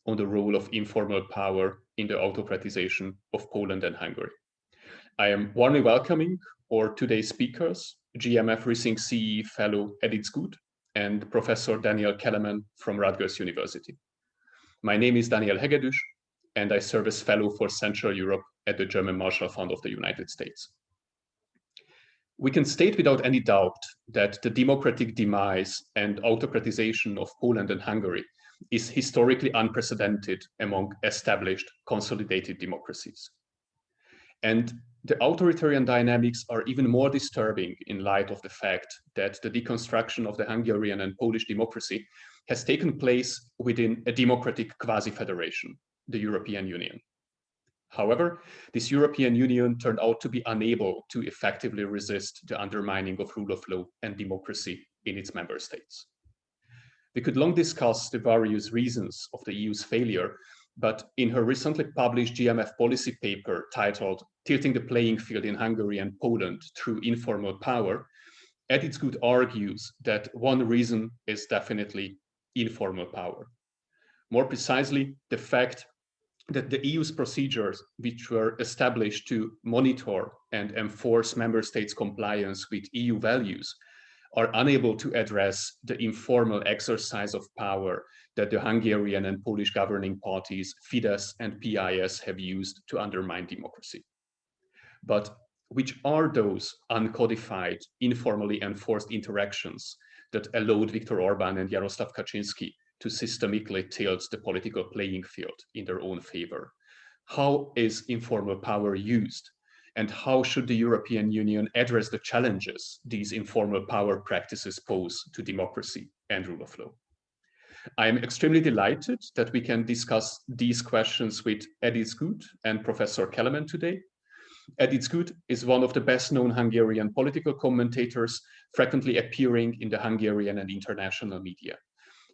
on the role of informal power in the autocratization of Poland and Hungary. I am warmly welcoming our today's speakers, GMF ReThink.CEE fellow Edith Zgut and Professor Daniel Kelemen from Rutgers University. My name is Daniel Hegedüs, and I serve as fellow for Central Europe at the German Marshall Fund of the United States. We can state without any doubt that the democratic demise and autocratization of Poland and Hungary is historically unprecedented among established, consolidated democracies. And the authoritarian dynamics are even more disturbing in light of the fact that the deconstruction of the Hungarian and Polish democracy has taken place within a democratic quasi-federation, the European Union. However, this European Union turned out to be unable to effectively resist the undermining of rule of law and democracy in its member states. We could long discuss the various reasons of the EU's failure, but in her recently published GMF policy paper titled "Tilting the Playing Field in Hungary and Poland Through Informal Power," Edith Zgut argues that one reason is definitely informal power. More precisely, the fact that the EU's procedures, which were established to monitor and enforce member states' compliance with EU values, are unable to address the informal exercise of power that the Hungarian and Polish governing parties, Fidesz and PIS, have used to undermine democracy. But which are those uncodified, informally enforced interactions that allowed Viktor Orbán and Jarosław Kaczyński to systemically tilt the political playing field in their own favor? How is informal power used? And how should the European Union address the challenges these informal power practices pose to democracy and rule of law? I am extremely delighted that we can discuss these questions with Edith Zgut and Professor Kelemen today. Edith Zgut is one of the best-known Hungarian political commentators, frequently appearing in the Hungarian and international media.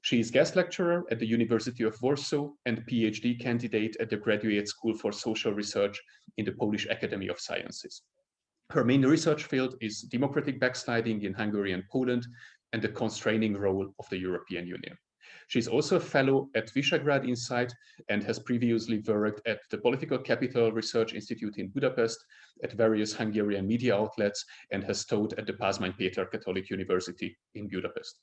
She is guest lecturer at the University of Warsaw and PhD candidate at the Graduate School for Social Research in the Polish Academy of Sciences. Her main research field is democratic backsliding in Hungary and Poland and the constraining role of the European Union. She is also a fellow at Visegrad Insight and has previously worked at the Political Capital Research Institute in Budapest, at various Hungarian media outlets, and has taught at the Pázmány Péter Catholic University in Budapest.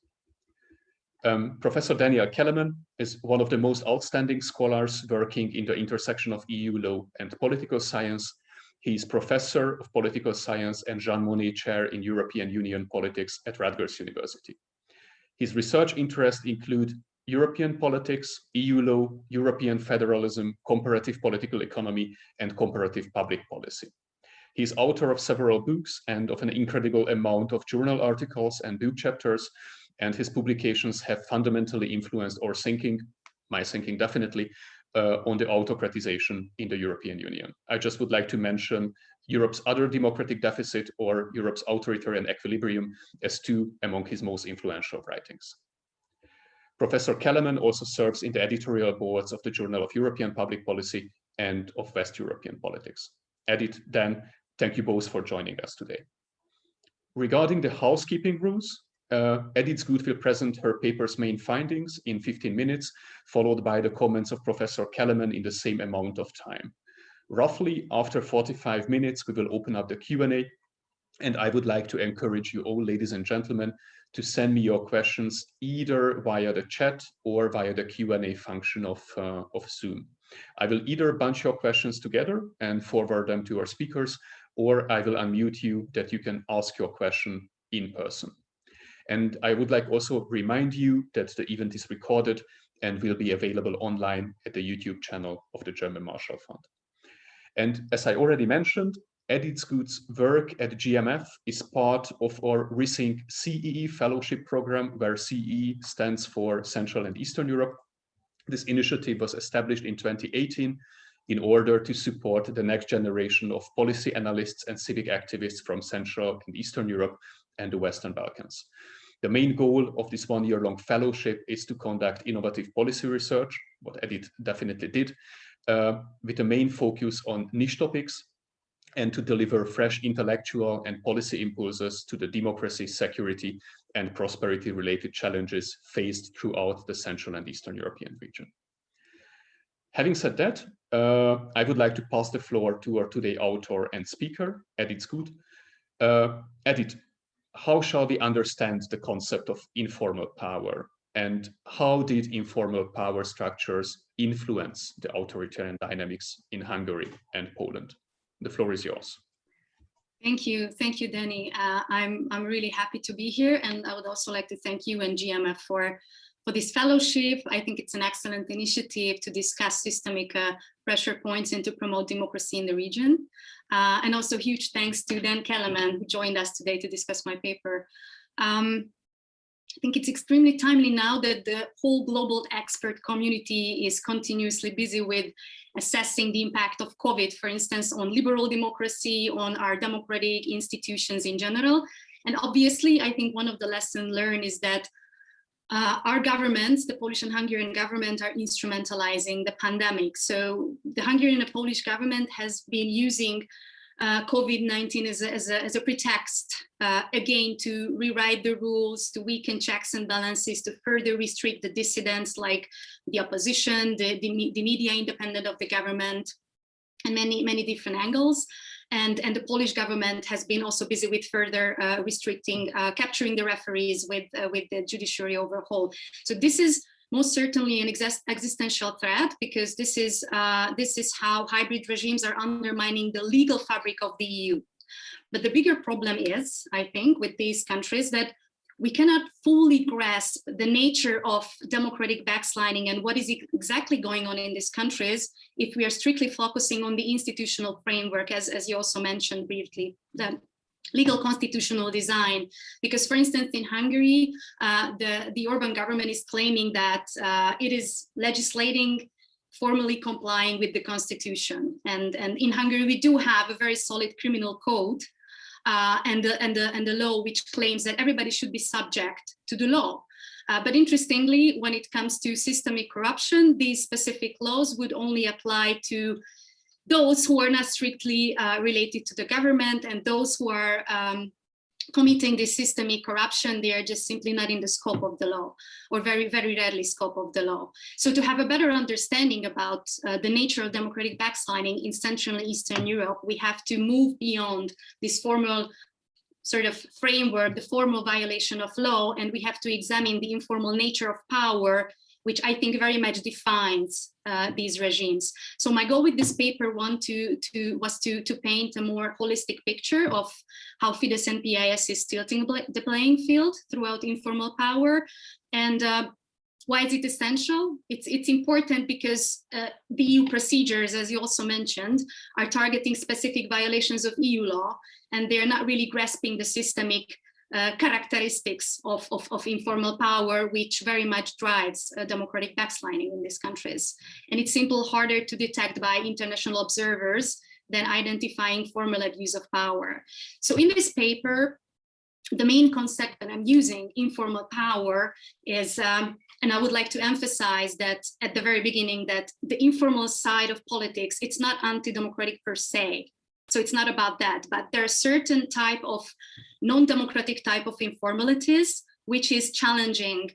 Professor Daniel Kelemen is one of the most outstanding scholars working in the intersection of EU law and political science. He is professor of political science and Jean Monet chair in European Union politics at Rutgers University. His research interests include European politics, EU law, European federalism, comparative political economy, and comparative public policy. He is author of several books and of an incredible amount of journal articles and book chapters, and his publications have fundamentally influenced our thinking, my thinking definitely, on the autocratization in the European Union. I just would like to mention Europe's other democratic deficit or Europe's authoritarian equilibrium as two among his most influential writings. Professor Kelemen also serves in the editorial boards of the Journal of European Public Policy and of West European Politics. Edith, Dan, thank you both for joining us today. Regarding the housekeeping rules, Edith Zgut will present her paper's main findings in 15 minutes, followed by the comments of Professor Kelemen in the same amount of time. Roughly after 45 minutes, we will open up the Q&A, and I would like to encourage you all, ladies and gentlemen, to send me your questions either via the chat or via the Q&A function of Zoom. I will either bunch your questions together and forward them to our speakers, or I will unmute you that you can ask your question in person. And I would like also remind you that the event is recorded and will be available online at the YouTube channel of the German Marshall Fund. And as I already mentioned, Edith Zgut's work at GMF is part of our ReThink.CEE fellowship program, where CEE stands for Central and Eastern Europe. This initiative was established in 2018 in order to support the next generation of policy analysts and civic activists from Central and Eastern Europe and the Western Balkans. The main goal of this one-year-long fellowship is to conduct innovative policy research, what Edith definitely did, with a main focus on niche topics, and to deliver fresh intellectual and policy impulses to the democracy, security, and prosperity-related challenges faced throughout the Central and Eastern European region. Having said that, I would like to pass the floor to our today author and speaker, Edith Zgut. Edith, how shall we understand the concept of informal power, and how did informal power structures influence the authoritarian dynamics in Hungary and Poland? The floor is yours. Thank you, Danny. I'm really happy to be here, and I would also like to thank you and GMF for this fellowship. I think it's an excellent initiative to discuss systemic pressure points and to promote democracy in the region. And also huge thanks to Dan Kelemen, who joined us today to discuss my paper. I think it's extremely timely now that the whole global expert community is continuously busy with assessing the impact of COVID, for instance, on liberal democracy, on our democratic institutions in general. And obviously, I think one of the lessons learned is that our governments, the Polish and Hungarian government, are instrumentalizing the pandemic. So the Hungarian and Polish government has been using COVID-19 as a pretext, again, to rewrite the rules, to weaken checks and balances, to further restrict the dissidents like the opposition, the media independent of the government, and many different angles. And the Polish government has been also busy with further restricting, capturing the referees with the judiciary overhaul. So this is most certainly an existential threat, because this is how hybrid regimes are undermining the legal fabric of the EU. But the bigger problem is, I think, with these countries that we cannot fully grasp the nature of democratic backsliding and what is exactly going on in these countries if we are strictly focusing on the institutional framework, as you also mentioned briefly, the legal constitutional design. Because, for instance, in Hungary, the Orbán government is claiming that it is legislating formally complying with the constitution. And in Hungary, we do have a very solid criminal code, and the law which claims that everybody should be subject to the law. But interestingly, when it comes to systemic corruption, these specific laws would only apply to those who are not strictly related to the government, and those who are committing this systemic corruption, they are just simply not in the scope of the law, or very, very rarely scope of the law. So to have a better understanding about the nature of democratic backsliding in Central and Eastern Europe, we have to move beyond this formal sort of framework, the formal violation of law, and we have to examine the informal nature of power, which I think very much defines these regimes. So my goal with this paper was to paint a more holistic picture of how Fidesz and PIS is tilting the playing field throughout informal power. And why is it essential? It's important because the EU procedures, as you also mentioned, are targeting specific violations of EU law, and they're not really grasping the systemic characteristics of informal power, which very much drives democratic backsliding in these countries. And it's simply harder to detect by international observers than identifying formal abuse of power. So in this paper, the main concept that I'm using, informal power, is, and I would like to emphasize that at the very beginning, that the informal side of politics, it's not anti-democratic per se. So it's not about that, but there are certain type of non-democratic type of informalities which is challenging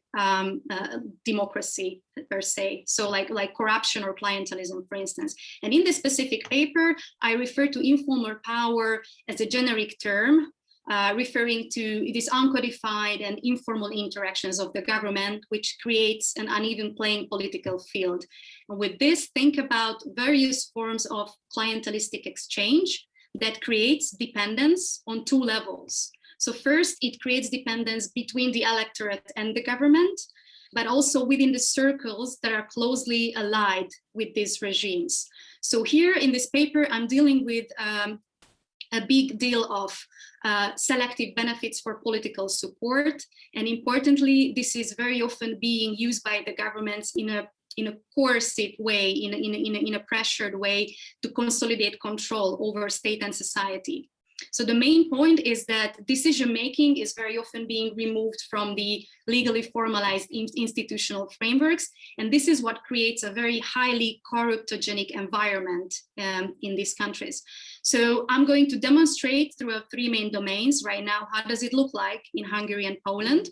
democracy per se. So like corruption or clientelism, for instance. And in this specific paper, I refer to informal power as a generic term, referring to these uncodified and informal interactions of the government, which creates an uneven playing political field. And with this, think about various forms of clientelistic exchange that creates dependence on two levels. So first, it creates dependence between the electorate and the government, but also within the circles that are closely allied with these regimes. So here in this paper, I'm dealing with a big deal of selective benefits for political support. And importantly, this is very often being used by the governments in a coercive way, in a pressured way, to consolidate control over state and society. So the main point is that decision-making is very often being removed from the legally formalized institutional frameworks. And this is what creates a very highly corruptogenic environment in these countries. So I'm going to demonstrate through three main domains right now, how does it look like in Hungary and Poland?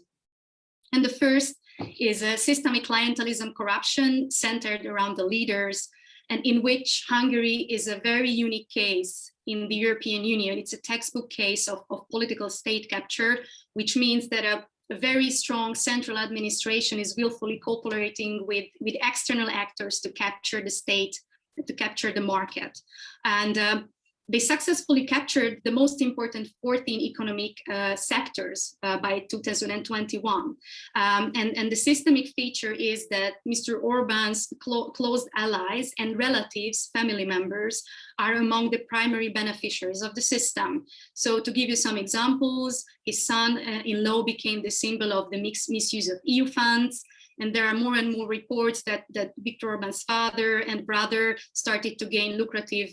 And the first is a systemic clientelism corruption centered around the leaders, and in which Hungary is a very unique case in the European Union. It's a textbook case of political state capture, which means that a very strong central administration is willfully cooperating with external actors to capture the state, to capture the market. And they successfully captured the most important 14 economic sectors by 2021. And the systemic feature is that Mr. Orbán's close allies and relatives, family members, are among the primary beneficiaries of the system. So to give you some examples, his son-in-law became the symbol of the misuse of EU funds. And there are more and more reports that Viktor Orbán's father and brother started to gain lucrative,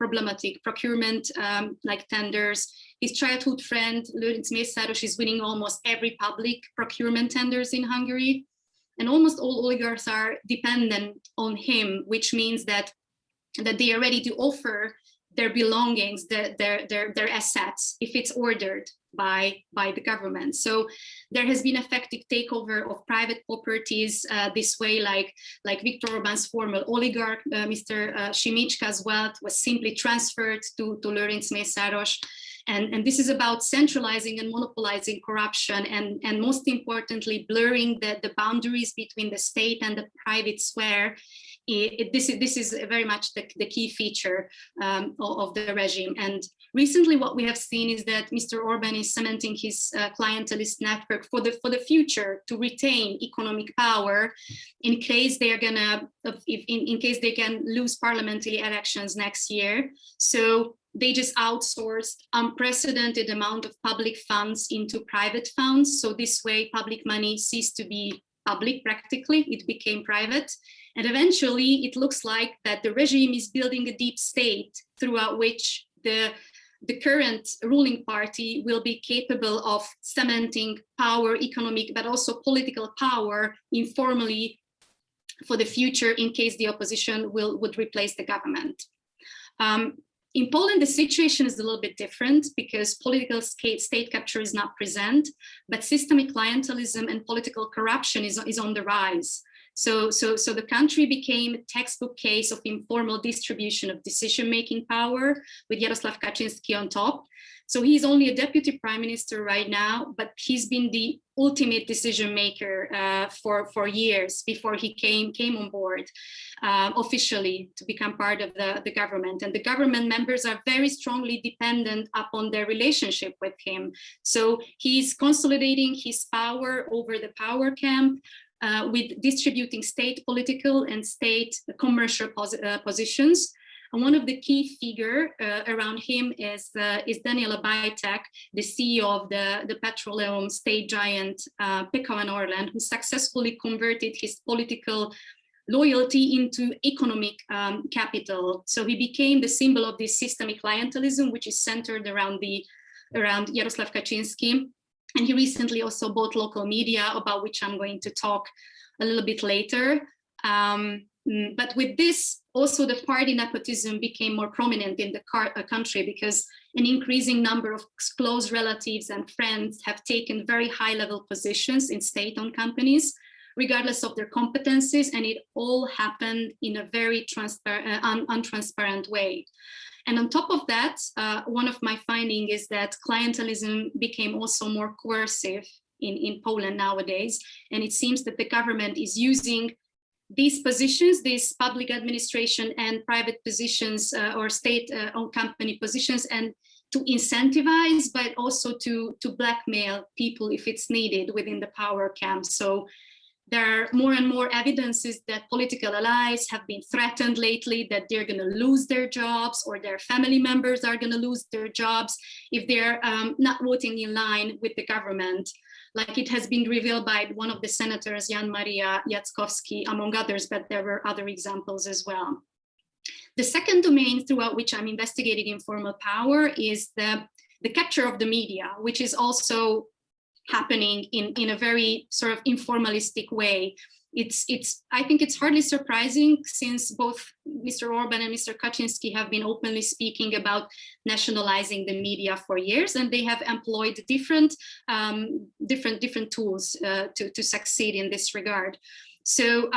problematic procurement like tenders. His childhood friend, Lőrinc Mészáros, is winning almost every public procurement tenders in Hungary. And almost all oligarchs are dependent on him, which means that they are ready to offer their belongings, their assets, if it's ordered by the government. So there has been effective takeover of private properties this way, like Viktor Orbán's former oligarch, Mr. Simicska's wealth was simply transferred to Lőrinc Mészáros. And this is about centralizing and monopolizing corruption, and most importantly, blurring the boundaries between the state and the private sphere. This is very much the key feature of the regime. And recently what we have seen is that Mr. Orbán is cementing his clientelist network for the future to retain economic power in case they are gonna, in case they can lose parliamentary elections next year. So they just outsourced unprecedented amount of public funds into private funds. So this way public money ceased to be public practically, it became private. And eventually it looks like that the regime is building a deep state throughout which the current ruling party will be capable of cementing power, economic, but also political power informally for the future in case the opposition would replace the government. In Poland, the situation is a little bit different because political state capture is not present, but systemic clientelism and political corruption is on the rise. So the country became a textbook case of informal distribution of decision-making power with Jarosław Kaczyński on top. So he's only a deputy prime minister right now, but he's been the ultimate decision maker for years before he came on board officially to become part of the government. And the government members are very strongly dependent upon their relationship with him. So he's consolidating his power over the power camp, with distributing state political and state commercial positions. And one of the key figures around him is Daniela Bajtek, the CEO of the petroleum state giant PKN Orlen, who successfully converted his political loyalty into economic capital. So he became the symbol of this systemic clientelism, which is centered around Jarosław Kaczyński. And he recently also bought local media, about which I'm going to talk a little bit later. But with this, also the party nepotism became more prominent in the country because an increasing number of close relatives and friends have taken very high-level positions in state-owned companies, regardless of their competencies, and it all happened in a very untransparent way. And on top of that, one of my findings is that clientelism became also more coercive in Poland nowadays. And it seems that the government is using these positions, these public administration and private positions or state-owned company positions, and to incentivize, but also to blackmail people if it's needed within the power camp. So there are more and more evidences that political allies have been threatened lately, that they're going to lose their jobs or their family members are going to lose their jobs if they're not voting in line with the government. Like it has been revealed by one of the senators, Jan Maria Jackowski, among others, but there were other examples as well. The second domain throughout which I'm investigating informal power is the capture of the media, which is also happening in a very sort of informalistic way. I think it's hardly surprising, since both Mr. Orbán and Mr. Kaczyński have been openly speaking about nationalizing the media for years, and they have employed different tools to succeed in this regard. So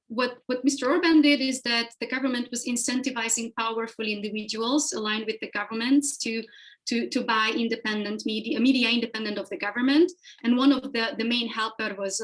what Mr. Orbán did is that the government was incentivizing powerful individuals aligned with the governments to buy independent media independent of the government. And one of the main helper was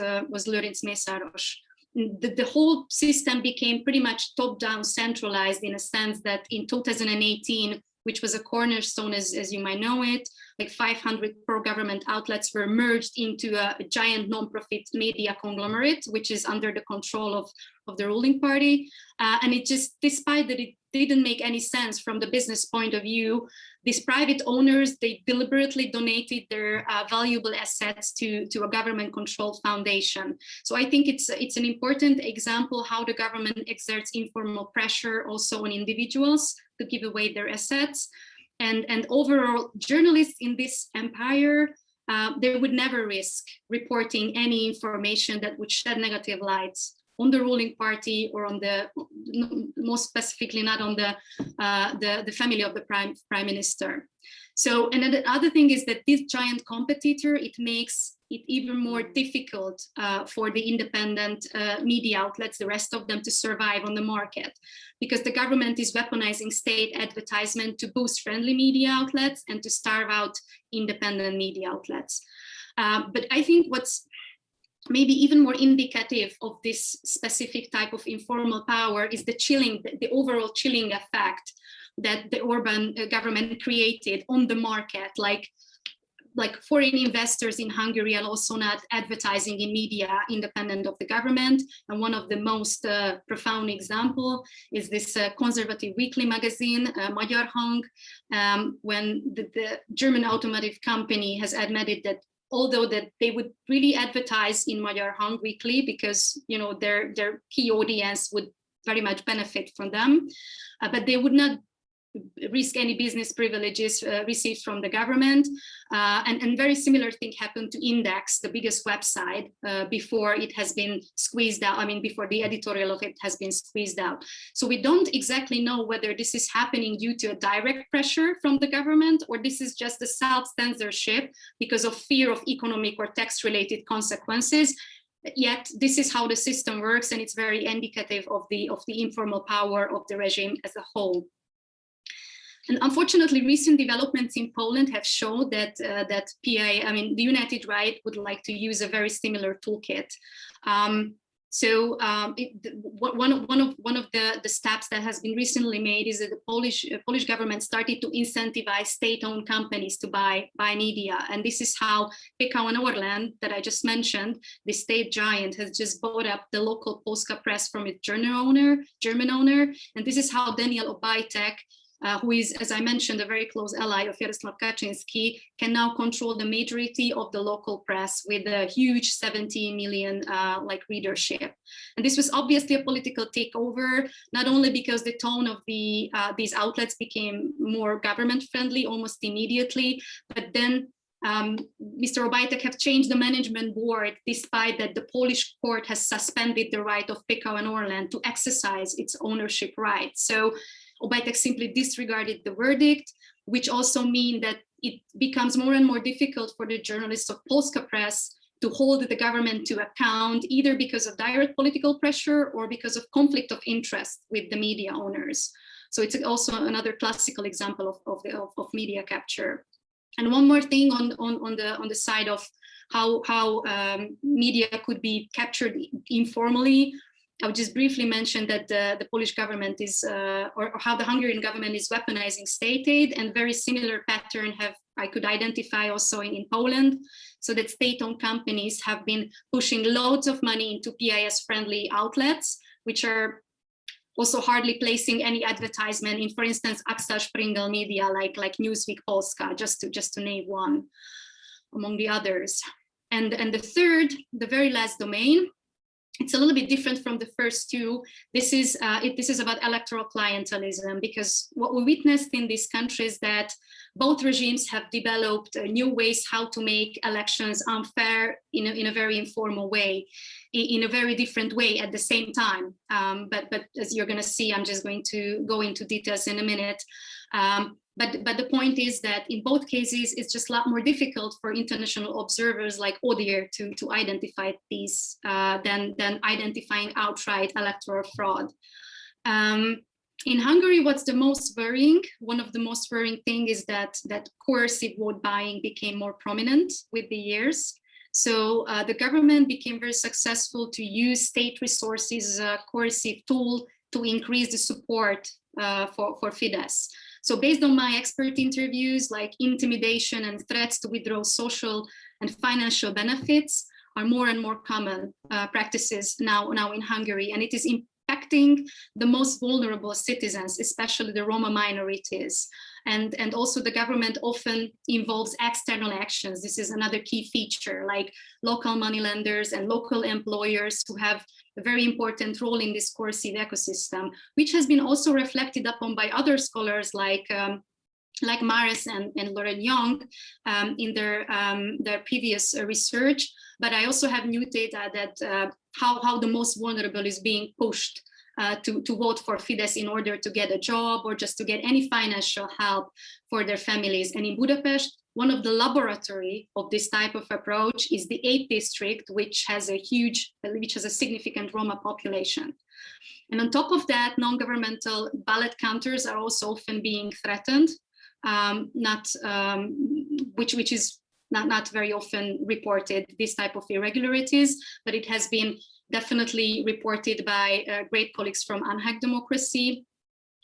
Lőrinc Mészáros. The whole system became pretty much top-down centralized in a sense that in 2018, which was a cornerstone, as you might know it, like 500 pro-government outlets were merged into a giant non-profit media conglomerate, which is under the control of the ruling party. And it just, despite that it didn't make any sense from the business point of view, these private owners, they deliberately donated their valuable assets to a government-controlled foundation. So I think it's an important example how the government exerts informal pressure also on individuals to give away their assets. And overall, journalists in this empire, they would never risk reporting any information that would shed negative lights on the ruling party or on the, most specifically, not on the family of the prime minister. So, and then the other thing is that this giant competitor, it makes it even more difficult for the independent media outlets, the rest of them, to survive on the market, because the government is weaponizing state advertisement to boost friendly media outlets and to starve out independent media outlets. But I think what's maybe even more indicative of this specific type of informal power is the overall chilling effect that the Orbán government created on the market, like foreign investors in Hungary are also not advertising in media independent of the government. And one of the most profound example is this conservative weekly magazine, Magyar Hang, when the German automotive company has admitted that although that they would really advertise in Magyar Hang weekly because their key audience would very much benefit from them, but they would not risk any business privileges received from the government. And very similar thing happened to Index, the biggest website, before it has been squeezed out. I mean, before the editorial of it has been squeezed out. So we don't exactly know whether this is happening due to a direct pressure from the government, or this is just a self-censorship because of fear of economic or tax-related consequences. Yet this is how the system works, and it's very indicative of the informal power of the regime as a whole. And unfortunately, recent developments in Poland have shown that the United Right would like to use a very similar toolkit. One of the steps that has been recently made is that the Polish government started to incentivize state-owned companies to buy media, and this is how PKO and Orlen, that I just mentioned, the state giant, has just bought up the local Polska press from its German owner, and this is how Daniel Obajtek, who is, as I mentioned, a very close ally of Jarosław Kaczyński, can now control the majority of the local press with a huge 70 million readership. And this was obviously a political takeover, not only because the tone of these outlets became more government friendly almost immediately, but then Mr. Obajtek have changed the management board, despite that the Polish court has suspended the right of PKO and Orlen to exercise its ownership rights. So Obajtek simply disregarded the verdict, which also means that it becomes more and more difficult for the journalists of Polska press to hold the government to account, either because of direct political pressure or because of conflict of interest with the media owners. So it's also another classical example of media capture. And one more thing on the side of how media could be captured informally. I would just briefly mention that the Polish government is, or how the Hungarian government is weaponizing state aid, and very similar pattern I could identify also in Poland, so that state-owned companies have been pushing loads of money into PIS-friendly outlets, which are also hardly placing any advertisement in, for instance, Axel Springel media like Newsweek Polska, just to name one among the others. And the third, the very last domain, it's a little bit different from the first two. This is about electoral clientelism, because what we witnessed in these countries that both regimes have developed new ways how to make elections unfair in a very informal way, in a very different way at the same time. But as you're going to see, I'm just going to go into details in a minute. But the point is that in both cases, it's just a lot more difficult for international observers like ODIHR to identify these than identifying outright electoral fraud. In Hungary, what's the most worrying? One of the most worrying thing is that coercive vote buying became more prominent with the years. So the government became very successful to use state resources as a coercive tool to increase the support for Fidesz. So based on my expert interviews, like intimidation and threats to withdraw social and financial benefits are more and more common practices now in Hungary, and it is impacting the most vulnerable citizens, especially the Roma minorities. And also the government often involves external actions. This is another key feature, like local moneylenders and local employers who have a very important role in this coercive ecosystem, which has been also reflected upon by other scholars like Mares and Lauren Young in their previous research. But I also have new data that how the most vulnerable is being pushed to vote for Fidesz in order to get a job or just to get any financial help for their families. And in Budapest, one of the laboratory of this type of approach is the 8th district, which has a significant Roma population. And on top of that, non-governmental ballot counters are also often being threatened, which is not very often reported, this type of irregularities, but it has been definitely reported by great colleagues from Unhacked Democracy.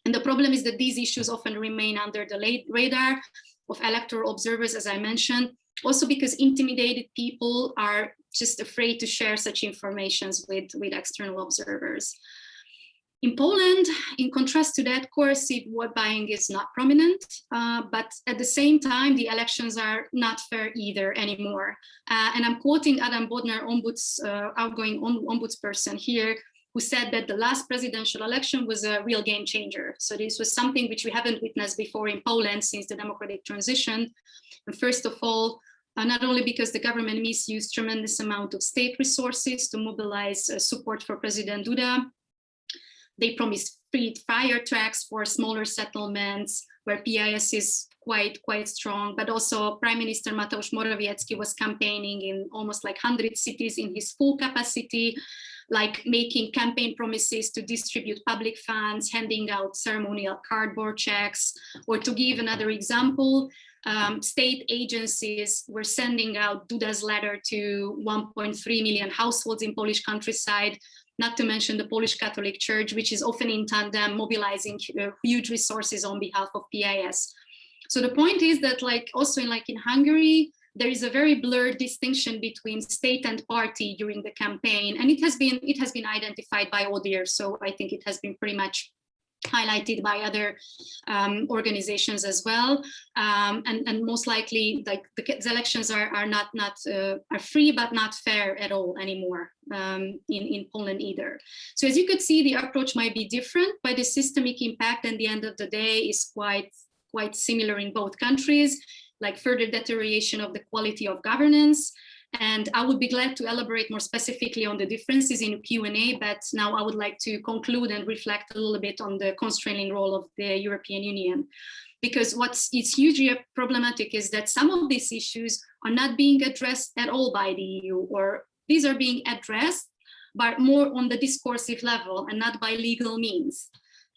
And the problem is that these issues often remain under the radar of electoral observers, as I mentioned, also because intimidated people are just afraid to share such informations with external observers. In Poland, in contrast to that, coercive vote buying is not prominent, but at the same time, the elections are not fair either anymore. And I'm quoting Adam Bodnar, outgoing ombudsperson here, who said that the last presidential election was a real game changer. So this was something which we haven't witnessed before in Poland since the democratic transition. And first of all, not only because the government misused tremendous amount of state resources to mobilize support for President Duda, they promised free fire tracks for smaller settlements where PIS is quite strong, but also Prime Minister Mateusz Morawiecki was campaigning in almost like 100 cities in his full capacity, like making campaign promises to distribute public funds, handing out ceremonial cardboard checks. Or to give another example, state agencies were sending out Duda's letter to 1.3 million households in Polish countryside, not to mention the Polish Catholic Church, which is often in tandem mobilizing huge resources on behalf of PIS. So the point is that also in Hungary, there is a very blurred distinction between state and party during the campaign, and it has been identified by ODIHR. So I think it has been pretty much highlighted by other organizations as well, and most likely the elections are free but not fair at all anymore in Poland either. So as you could see, the approach might be different, but the systemic impact at the end of the day is quite similar in both countries, like further deterioration of the quality of governance. And I would be glad to elaborate more specifically on the differences in Q&A, but now I would like to conclude and reflect a little bit on the constraining role of the European Union. Because what's hugely problematic is that some of these issues are not being addressed at all by the EU, or these are being addressed, but more on the discursive level and not by legal means.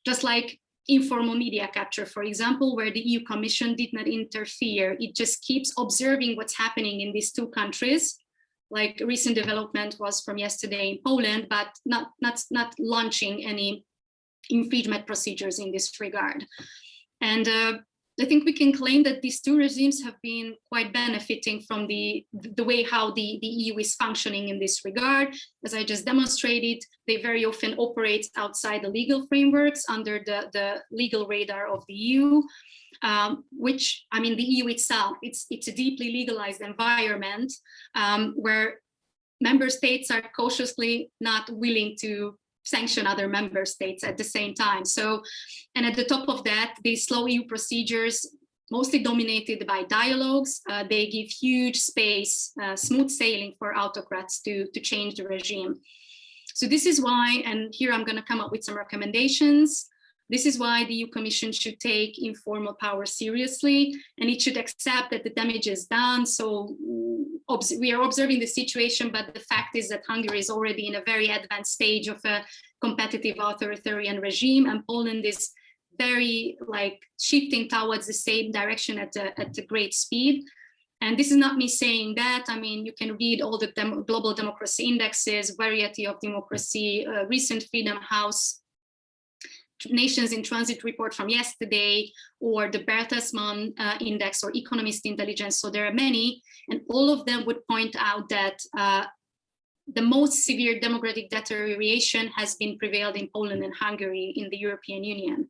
Just like informal media capture, for example, where the EU Commission did not interfere. It just keeps observing what's happening in these two countries. Like recent development was from yesterday in Poland, but not launching any infringement procedures in this regard. And I think we can claim that these two regimes have been quite benefiting from the way how the EU is functioning in this regard. As I just demonstrated, they very often operate outside the legal frameworks under the legal radar of the EU, which, I mean, the EU itself, it's a deeply legalized environment where member states are cautiously not willing to sanction other member states at the same time. So, and at the top of that, these slow EU procedures, mostly dominated by dialogues, they give huge space, smooth sailing for autocrats to change the regime. So this is why, and here I'm going to come up with some recommendations. This is why the EU Commission should take informal power seriously, and it should accept that the damage is done. So we are observing the situation, but the fact is that Hungary is already in a very advanced stage of a competitive authoritarian regime, and Poland is very shifting towards the same direction at a great speed. And this is not me saying that. I mean, you can read all the global democracy indexes, variety of democracy, recent Freedom House Nations in Transit report from yesterday, or the Bertelsmann index, or Economist Intelligence. So there are many, and all of them would point out that the most severe democratic deterioration has been prevailed in Poland and Hungary in the European Union.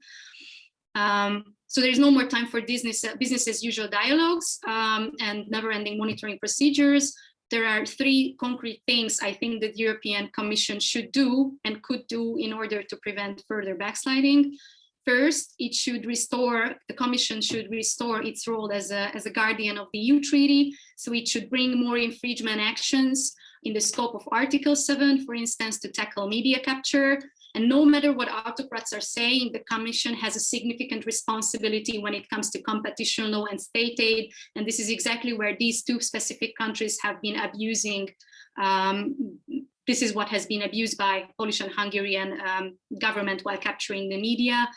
So there's no more time for business as usual dialogues and never-ending monitoring procedures. There are three concrete things I think that the European Commission should do and could do in order to prevent further backsliding. First, the Commission should restore its role as a guardian of the EU Treaty. So it should bring more infringement actions in the scope of Article 7, for instance, to tackle media capture. And no matter what autocrats are saying, the Commission has a significant responsibility when it comes to competition law and state aid. And this is exactly where these two specific countries have been abusing. This is what has been abused by Polish and Hungarian government while capturing the media.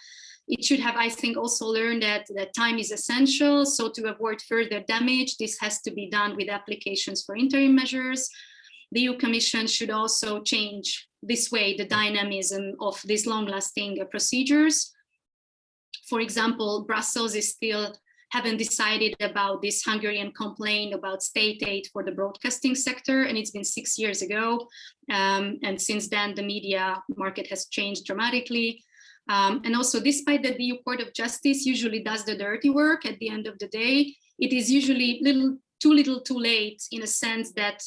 It should have, I think, also learned that time is essential. So to avoid further damage, this has to be done with applications for interim measures. The EU Commission should also change this way the dynamism of these long-lasting procedures. For example, Brussels haven't decided about this Hungarian complaint about state aid for the broadcasting sector, and it's been 6 years ago. And since then, the media market has changed dramatically. And also, despite that the EU Court of Justice usually does the dirty work at the end of the day, it is usually too little too late, in a sense that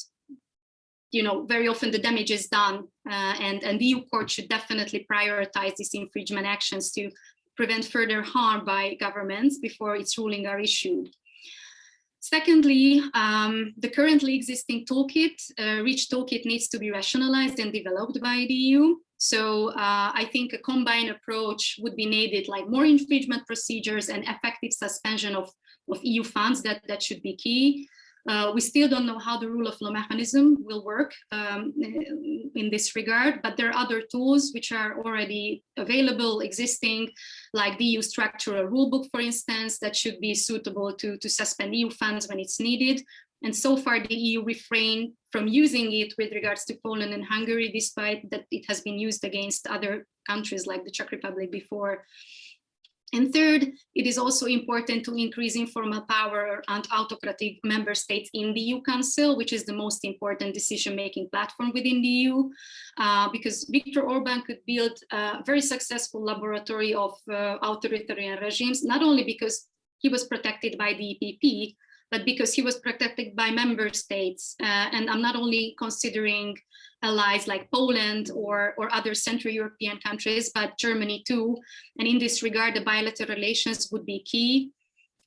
very often the damage is done, and the EU court should definitely prioritize these infringement actions to prevent further harm by governments before its ruling are issued. Secondly, the currently existing toolkit, REACH toolkit, needs to be rationalized and developed by the EU. So I think a combined approach would be needed, like more infringement procedures and effective suspension of EU funds. That should be key. We still don't know how the rule of law mechanism will work in this regard, but there are other tools which are already available, existing, like the EU structural rulebook, for instance, that should be suitable to suspend EU funds when it's needed. And so far, the EU refrained from using it with regards to Poland and Hungary, despite that it has been used against other countries like the Czech Republic before. And third, it is also important to increase informal power and autocratic member states in the EU Council, which is the most important decision-making platform within the EU, because Viktor Orbán could build a very successful laboratory of authoritarian regimes, not only because he was protected by the EPP, but because he was protected by member states. And I'm not only considering allies like Poland or other Central European countries, but Germany too. And in this regard, the bilateral relations would be key.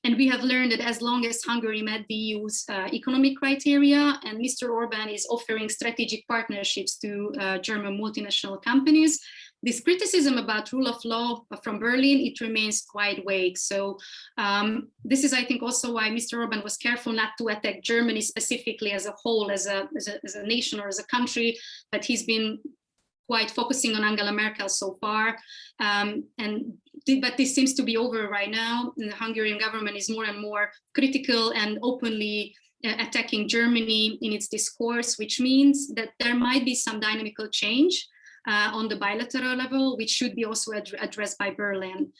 And we have learned that as long as Hungary met the EU's economic criteria, and Mr. Orbán is offering strategic partnerships to German multinational companies, this criticism about rule of law from Berlin, it remains quite vague. So this is, I think, also why Mr. Orbán was careful not to attack Germany specifically as a whole, as a nation or as a country, but he's been quite focusing on Angela Merkel so far. But this seems to be over right now. The Hungarian government is more and more critical and openly attacking Germany in its discourse, which means that there might be some dynamical change on the bilateral level, which should be also addressed by Berlin.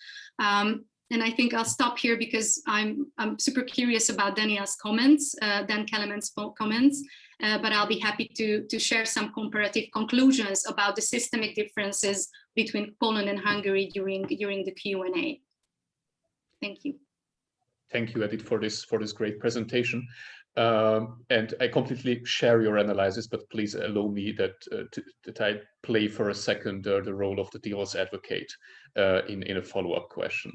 And I think I'll stop here because I'm super curious about Daniel's comments, Dan Kelemen's comments, but I'll be happy to share some comparative conclusions about the systemic differences between Poland and Hungary during the Q&A. Thank you. Thank you, Edith, for this great presentation. And I completely share your analysis, but please allow me that I play for a second the role of the devil's advocate in a follow-up question.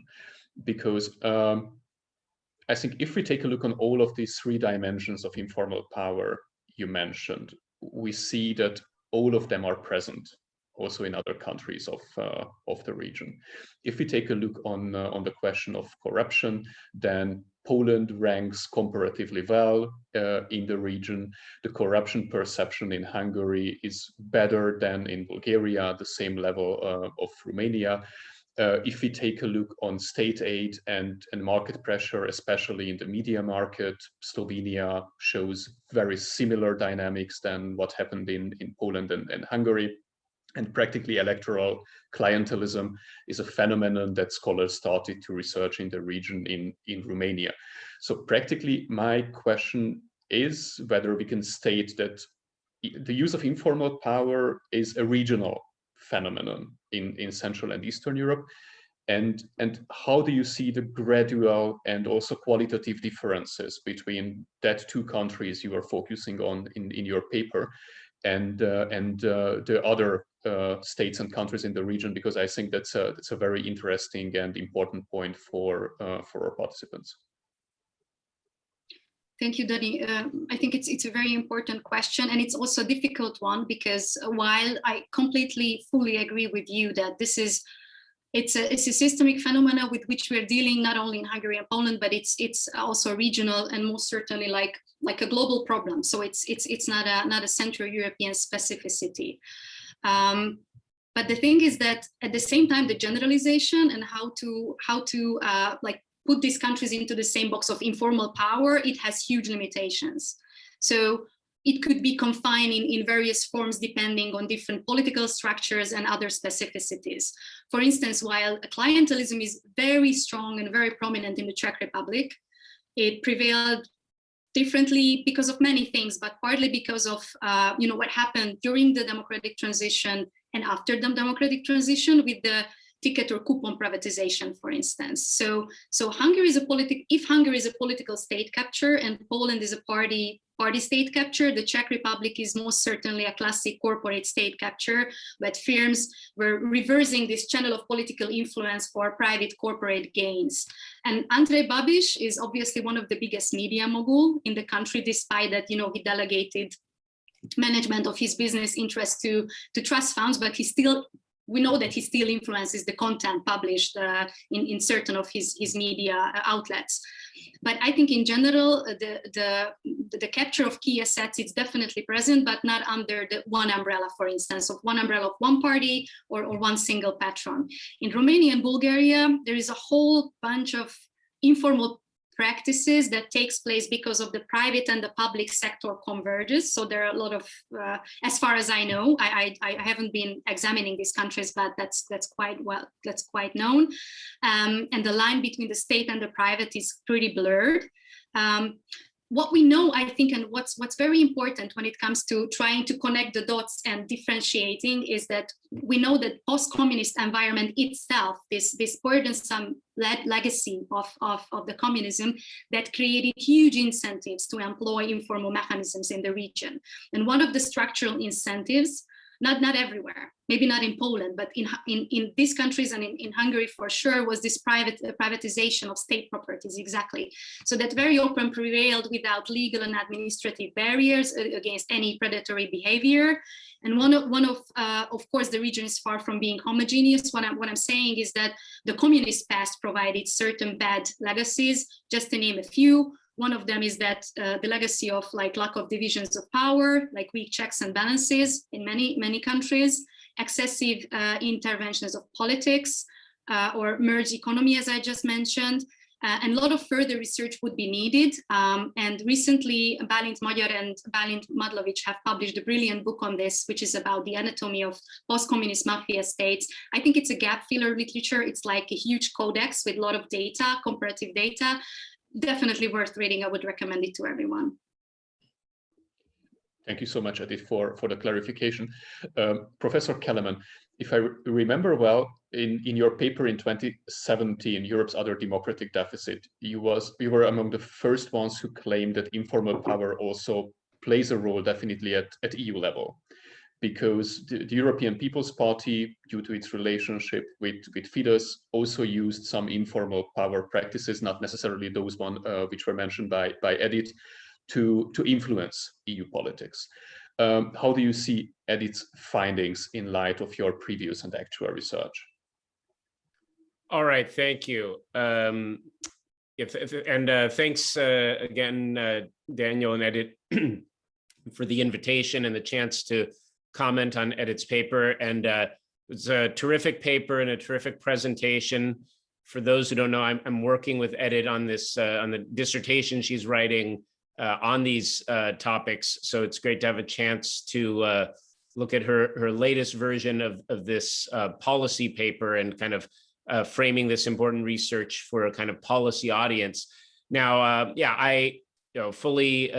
Because I think if we take a look on all of these three dimensions of informal power you mentioned, we see that all of them are present also in other countries of the region. If we take a look on the question of corruption, then Poland ranks comparatively well in the region. The corruption perception in Hungary is better than in Bulgaria, the same level of Romania. If we take a look on state aid and market pressure, especially in the media market, Slovenia shows very similar dynamics than what happened in Poland and Hungary. And practically electoral clientelism is a phenomenon that scholars started to research in the region in Romania. So practically my question is whether we can state that the use of informal power is a regional phenomenon in Central and Eastern Europe, and how do you see the gradual and also qualitative differences between that two countries you are focusing on in your paper and the other states and countries in the region, because I think that's a very interesting and important point for our participants. Thank you, Danny. I think it's a very important question, and it's also a difficult one, because while I fully agree with you that it's a systemic phenomena with which we're dealing not only in Hungary and Poland, but it's also regional and most certainly like a global problem. So it's not a Central European specificity. But the thing is that at the same time, the generalization and how to put these countries into the same box of informal power, it has huge limitations. So it could be confined in various forms depending on different political structures and other specificities. For instance, while clientelism is very strong and very prominent in the Czech Republic, it prevailed differently because of many things, but partly because of what happened during the democratic transition and after the democratic transition with the ticket or coupon privatization, for instance. So Hungary is if Hungary is a political state capture and Poland is a party state capture, the Czech Republic is most certainly a classic corporate state capture, but firms were reversing this channel of political influence for private corporate gains. And Andrej Babiš is obviously one of the biggest media mogul in the country, despite that, he delegated management of his business interests to trust funds, but we know that he still influences the content published in certain of his media outlets. But I think in general, the capture of key assets is definitely present, but not under the one umbrella, for instance, of one umbrella of one party or one single patron. In Romania and Bulgaria, there is a whole bunch of informal practices that takes place because of the private and the public sector converges. So there are a lot of, as far as I know, I haven't been examining these countries, but that's quite known. And the line between the state and the private is pretty blurred. What we know, I think, and what's very important when it comes to trying to connect the dots and differentiating is that we know that post-communist environment itself, this burdensome legacy of the communism that created huge incentives to employ informal mechanisms in the region. And one of the structural incentives, not everywhere, maybe not in Poland, but in these countries and in Hungary for sure, was this privatization of state properties, exactly. So that very often prevailed without legal and administrative barriers against any predatory behavior. And one of course, the region is far from being homogeneous. What I'm saying is that the communist past provided certain bad legacies, just to name a few. One of them is that the legacy of lack of divisions of power, like weak checks and balances in many countries, excessive interventions of politics or merged economy, as I just mentioned, and a lot of further research would be needed. And recently, Balint Magyar and Balint Madlovic have published a brilliant book on this, which is about the anatomy of post-communist mafia states. I think it's a gap filler literature. It's like a huge codex with a lot of data, comparative data. Definitely worth reading. I would recommend it to everyone. Thank you so much, Edith, for the clarification. Professor Kelemen, if I remember well, in your paper in 2017, Europe's Other Democratic Deficit, you were among the first ones who claimed that informal power also plays a role definitely at EU level, because the European People's Party, due to its relationship with Fidesz, also used some informal power practices, not necessarily those which were mentioned by Edith, to influence EU politics. How do you see Edith's findings in light of your previous and actual research? All right, thank you. Thanks again, Daniel and Edith, for the invitation and the chance to comment on Edith's paper. And it's a terrific paper and a terrific presentation. For those who don't know, I'm working with Edith on this, on the dissertation she's writing on these topics. So it's great to have a chance to look at her latest version of this policy paper and kind of framing this important research for a kind of policy audience. Now, yeah, I fully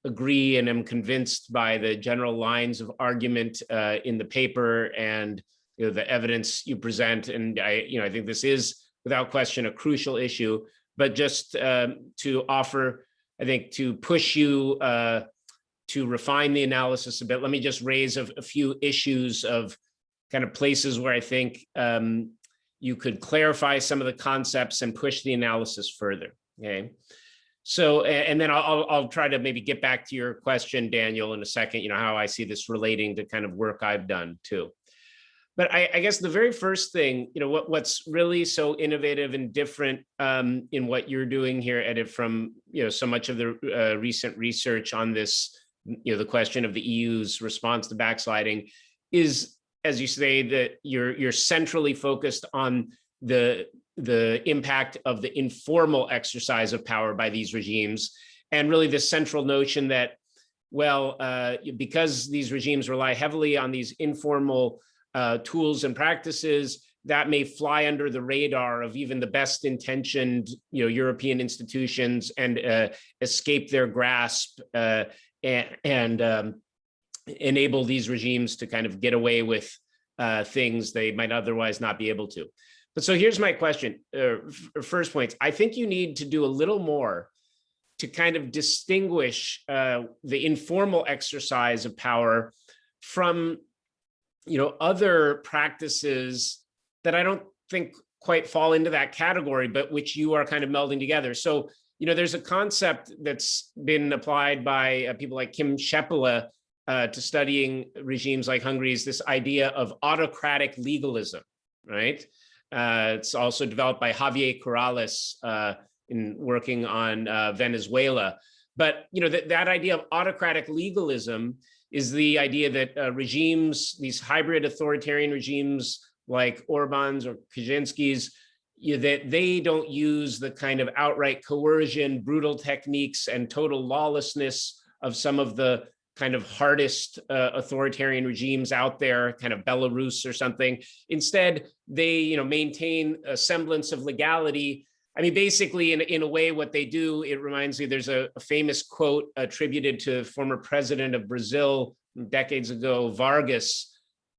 agree and am convinced by the general lines of argument in the paper and the evidence you present. And I think this is without question a crucial issue. But just to offer, I think, to push you to refine the analysis a bit, let me just raise a few issues of kind of places where I think you could clarify some of the concepts and push the analysis further. Okay. So, and then I'll try to maybe get back to your question, Daniel, in a second, how I see this relating to kind of work I've done too. But I guess the very first thing, what's really so innovative and different in what you're doing here, Edith, from so much of the recent research on this, the question of the EU's response to backsliding, is, as you say, that you're centrally focused on the impact of the informal exercise of power by these regimes, and really the central notion that, well, because these regimes rely heavily on these informal tools and practices, that may fly under the radar of even the best intentioned European institutions and escape their grasp and enable these regimes to kind of get away with things they might otherwise not be able to. But so here's my question, first point. I think you need to do a little more to kind of distinguish the informal exercise of power from other practices that I don't think quite fall into that category, but which you are kind of melding together. So, there's a concept that's been applied by people like Kim Schepele to studying regimes like Hungary's, this idea of autocratic legalism, right? It's also developed by Javier Corrales in working on Venezuela. But, that idea of autocratic legalism is the idea that regimes, these hybrid authoritarian regimes like Orbán's or Kaczyński's, that they don't use the kind of outright coercion, brutal techniques, and total lawlessness of some of the kind of hardest authoritarian regimes out there, kind of Belarus or something. Instead, they maintain a semblance of legality. I mean, basically, in a way, what they do, it reminds me, there's a famous quote attributed to former president of Brazil decades ago, Vargas,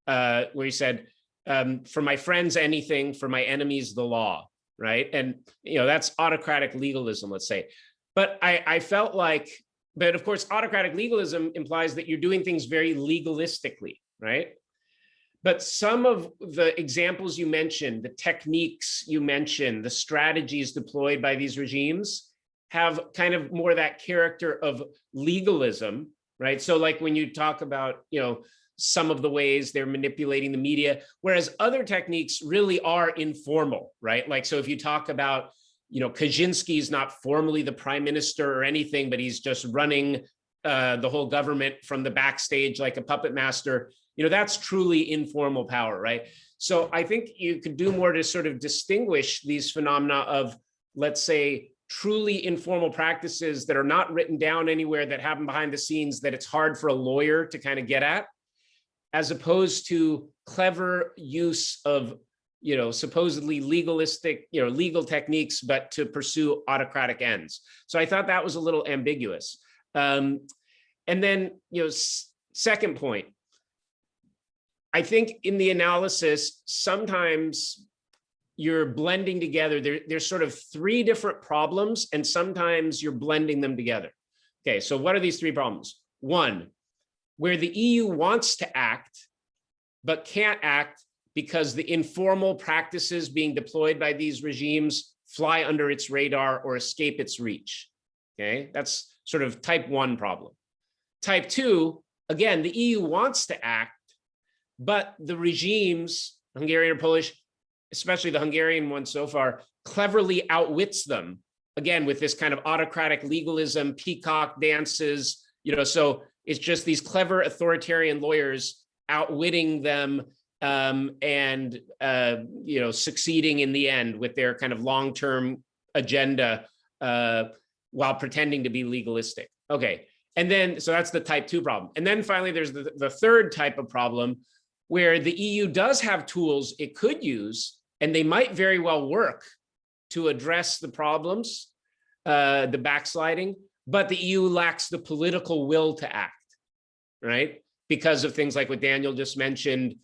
where he said, for my friends, anything, for my enemies, the law, right? And, that's autocratic legalism, let's say. But I felt like, but of course, autocratic legalism implies that you're doing things very legalistically, right? But some of the examples you mentioned, the techniques you mentioned, the strategies deployed by these regimes have kind of more that character of legalism, right? So like when you talk about, some of the ways they're manipulating the media, whereas other techniques really are informal, right? Like, so if you talk about, Kaczynski is not formally the prime minister or anything, but he's just running the whole government from the backstage like a puppet master, that's truly informal power, right? So I think you could do more to sort of distinguish these phenomena of, let's say, truly informal practices that are not written down anywhere, that happen behind the scenes, that it's hard for a lawyer to kind of get at, as opposed to clever use of, supposedly legalistic, legal techniques, but to pursue autocratic ends. So I thought that was a little ambiguous. And then, second point, I think in the analysis, sometimes you're blending together, there's sort of three different problems, and sometimes you're blending them together. Okay, so what are these three problems? One, where the EU wants to act, but can't act because the informal practices being deployed by these regimes fly under its radar or escape its reach. Okay, that's sort of type one problem. Type two, again, the EU wants to act, but the regimes, Hungarian and Polish, especially the Hungarian one so far, cleverly outwits them, again, with this kind of autocratic legalism, peacock dances, so it's just these clever authoritarian lawyers outwitting them and succeeding in the end with their kind of long-term agenda while pretending to be legalistic. Okay, and then, so that's the type 2 problem. And then finally, there's the third type of problem where the EU does have tools it could use, and they might very well work to address the problems, the backsliding, but the EU lacks the political will to act, right? Because of things like what Daniel just mentioned,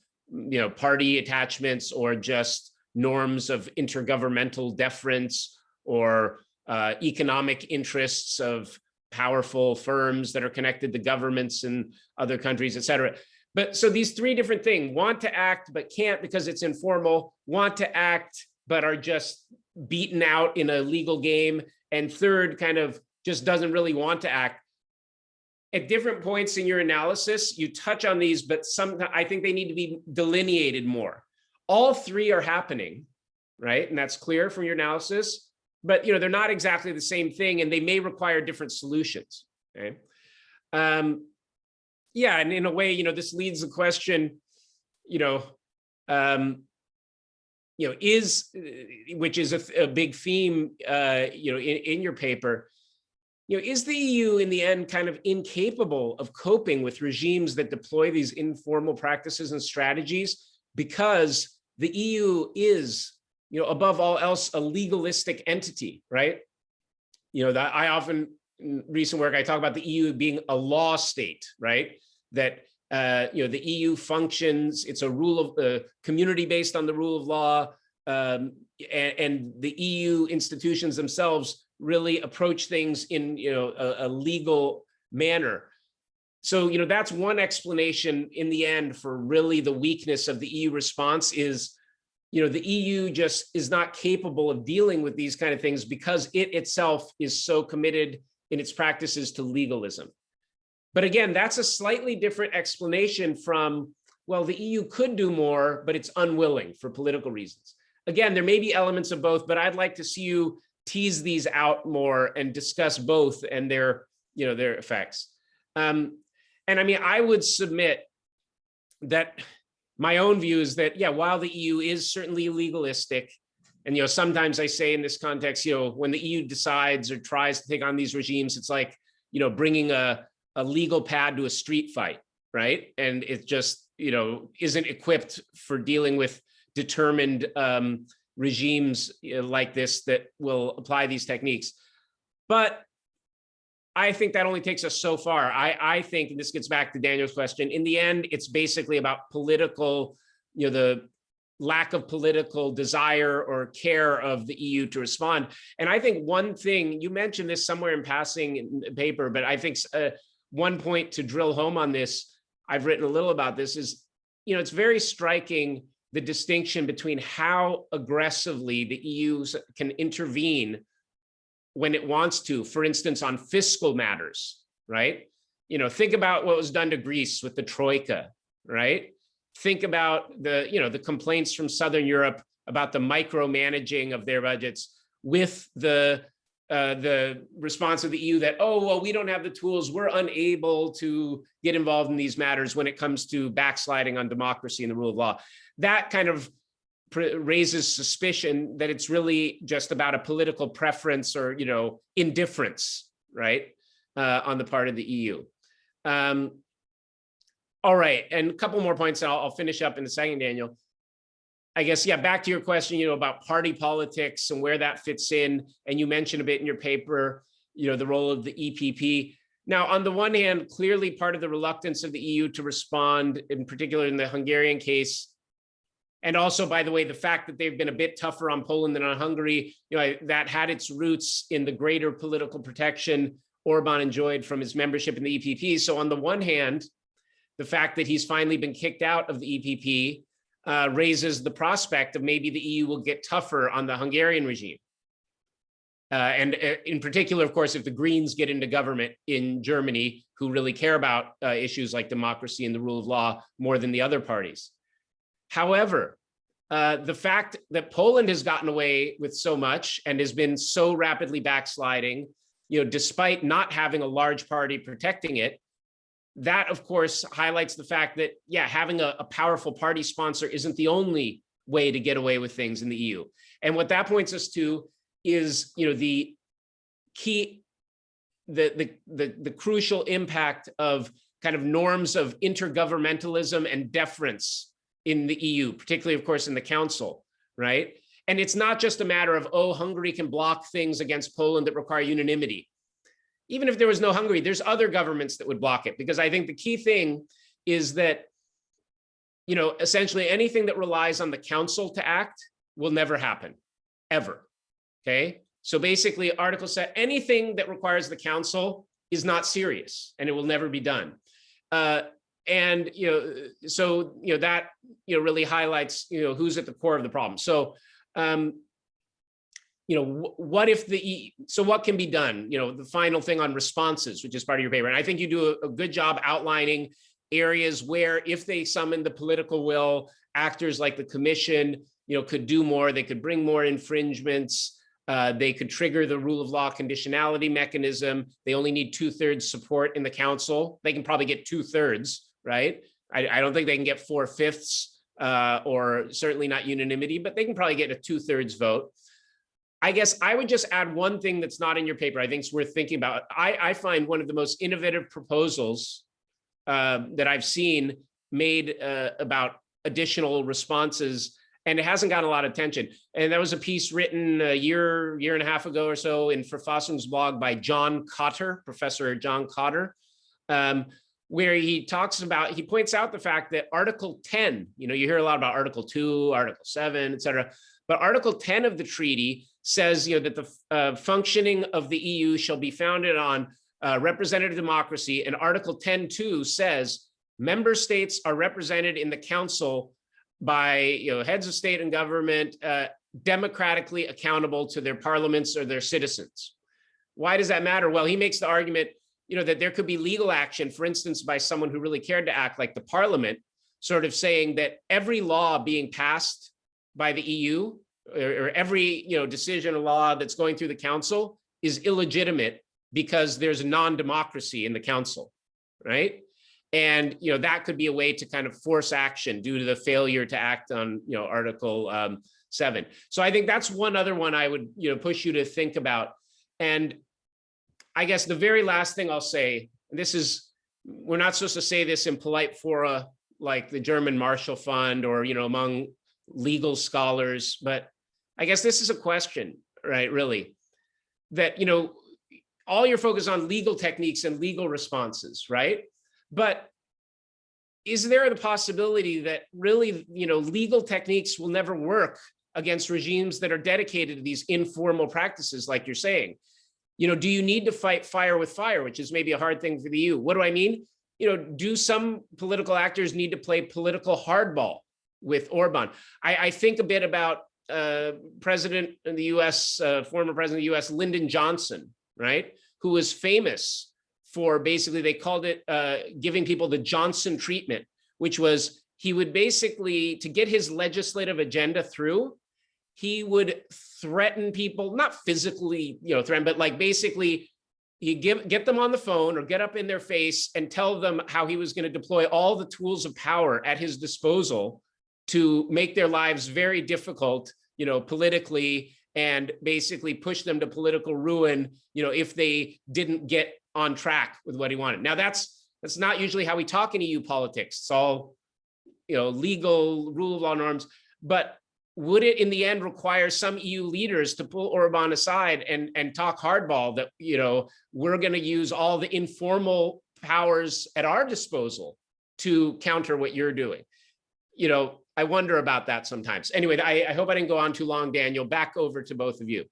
party attachments or just norms of intergovernmental deference or economic interests of powerful firms that are connected to governments in other countries, et cetera. But so these 3 different things: want to act but can't because it's informal, want to act but are just beaten out in a legal game, and third, kind of just doesn't really want to act. At different points in your analysis, you touch on these, but I think they need to be delineated more. All 3 are happening, right? And that's clear from your analysis, but they're not exactly the same thing, and they may require different solutions. Okay. Yeah, and in a way, this leads the question, which is a big theme, in your paper. Is the EU in the end kind of incapable of coping with regimes that deploy these informal practices and strategies because the EU is, above all else, a legalistic entity, right? That I often, in recent work, I talk about the EU being a law state, right? That the EU functions, it's a rule of community based on the rule of law, and the EU institutions themselves really approach things in a legal manner. So that's one explanation in the end for really the weakness of the EU response is the EU just is not capable of dealing with these kind of things because it itself is so committed in its practices to legalism. But again, that's a slightly different explanation from, well, the EU could do more, but it's unwilling for political reasons. Again, there may be elements of both, but I'd like to see you tease these out more and discuss both and their effects. And I mean, I would submit that my own view is that, yeah, while the EU is certainly legalistic, and sometimes I say in this context, when the EU decides or tries to take on these regimes, it's like bringing a legal pad to a street fight, right? And it just isn't equipped for dealing with determined regimes like this that will apply these techniques. But I think that only takes us so far. I think, and this gets back to Daniel's question, in the end, it's basically about political, the lack of political desire or care of the EU to respond. And I think one thing, you mentioned this somewhere in passing in the paper, but I think one point to drill home on this, I've written a little about this, is, it's very striking the distinction between how aggressively the EU can intervene when it wants to, for instance, on fiscal matters, right? Think about what was done to Greece with the Troika, right? Think about the complaints from Southern Europe about the micromanaging of their budgets with the response of the EU that, oh, well, we don't have the tools, we're unable to get involved in these matters when it comes to backsliding on democracy and the rule of law. That kind of raises suspicion that it's really just about a political preference or indifference, right, on the part of the EU. All right, and a couple more points, and I'll finish up in a second, Daniel. I guess, yeah, back to your question, about party politics and where that fits in, and you mentioned a bit in your paper, the role of the EPP. Now, on the one hand, clearly part of the reluctance of the EU to respond, in particular in the Hungarian case, and also, by the way, the fact that they've been a bit tougher on Poland than on Hungary, that had its roots in the greater political protection Orbán enjoyed from his membership in the EPP. So on the one hand, the fact that he's finally been kicked out of the EPP raises the prospect of maybe the EU will get tougher on the Hungarian regime. And in particular, of course, if the Greens get into government in Germany, who really care about issues like democracy and the rule of law more than the other parties. However, the fact that Poland has gotten away with so much and has been so rapidly backsliding, despite not having a large party protecting it, that of course highlights the fact that, yeah, having a powerful party sponsor isn't the only way to get away with things in the EU. And what that points us to is, the key, the crucial impact of kind of norms of intergovernmentalism and deference in the EU, particularly, of course, in the Council, right? And it's not just a matter of, oh, Hungary can block things against Poland that require unanimity. Even if there was no Hungary, there's other governments that would block it, because I think the key thing is that, essentially anything that relies on the Council to act will never happen, ever. Okay, so basically Article 7, anything that requires the Council is not serious and it will never be done. That really highlights, who's at the core of the problem. So, what if what can be done? The final thing on responses, which is part of your paper. And I think you do a good job outlining areas where, if they summon the political will, actors like the Commission, could do more. They could bring more infringements. They could trigger the rule of law conditionality mechanism. They only need 2/3 support in the Council. They can probably get 2/3, right? I don't think they can get 4/5 or certainly not unanimity, but they can probably get a 2/3 vote. I guess I would just add one thing that's not in your paper I think is worth thinking about. I find one of the most innovative proposals that I've seen made about additional responses, and it hasn't gotten a lot of attention. And that was a piece written a year and a half ago or so in Verfassungsblog by John Cotter, Professor John Cotter, where he points out the fact that Article 10, you hear a lot about Article 2, Article 7, et cetera, but Article 10 of the treaty says, that the functioning of the EU shall be founded on representative democracy. And Article 10.2 says member states are represented in the Council by heads of state and government, democratically accountable to their parliaments or their citizens. Why does that matter? Well, he makes the argument, that there could be legal action, for instance, by someone who really cared to act, like the Parliament, sort of saying that every law being passed by the EU or every decision or law that's going through the Council is illegitimate because there's a non-democracy in the Council, right? And that could be a way to kind of force action due to the failure to act on Article 7. So I think that's one other one I would push you to think about. And I guess the very last thing I'll say, and this is, we're not supposed to say this in polite fora like the German Marshall Fund or among legal scholars, but I guess this is a question, right? Really, that all your focus on legal techniques and legal responses, right? But is there the possibility that really, legal techniques will never work against regimes that are dedicated to these informal practices, like you're saying? Do you need to fight fire with fire, which is maybe a hard thing for the EU? What do I mean? Do some political actors need to play political hardball with Orbán? I think a bit about President in the US, former president of the US, Lyndon Johnson, right? Who was famous for basically, they called it giving people the Johnson treatment, which was he would basically, to get his legislative agenda through, he would threaten people, not physically, threaten, but like basically you get them on the phone or get up in their face and tell them how he was going to deploy all the tools of power at his disposal to make their lives very difficult, politically, and basically push them to political ruin, if they didn't get on track with what he wanted. Now that's not usually how we talk in EU politics. It's all, legal rule of law norms, but would it in the end require some EU leaders to pull Orbán aside and talk hardball that, we're going to use all the informal powers at our disposal to counter what you're doing? I wonder about that sometimes. Anyway, I hope I didn't go on too long, Daniel. Back over to both of you.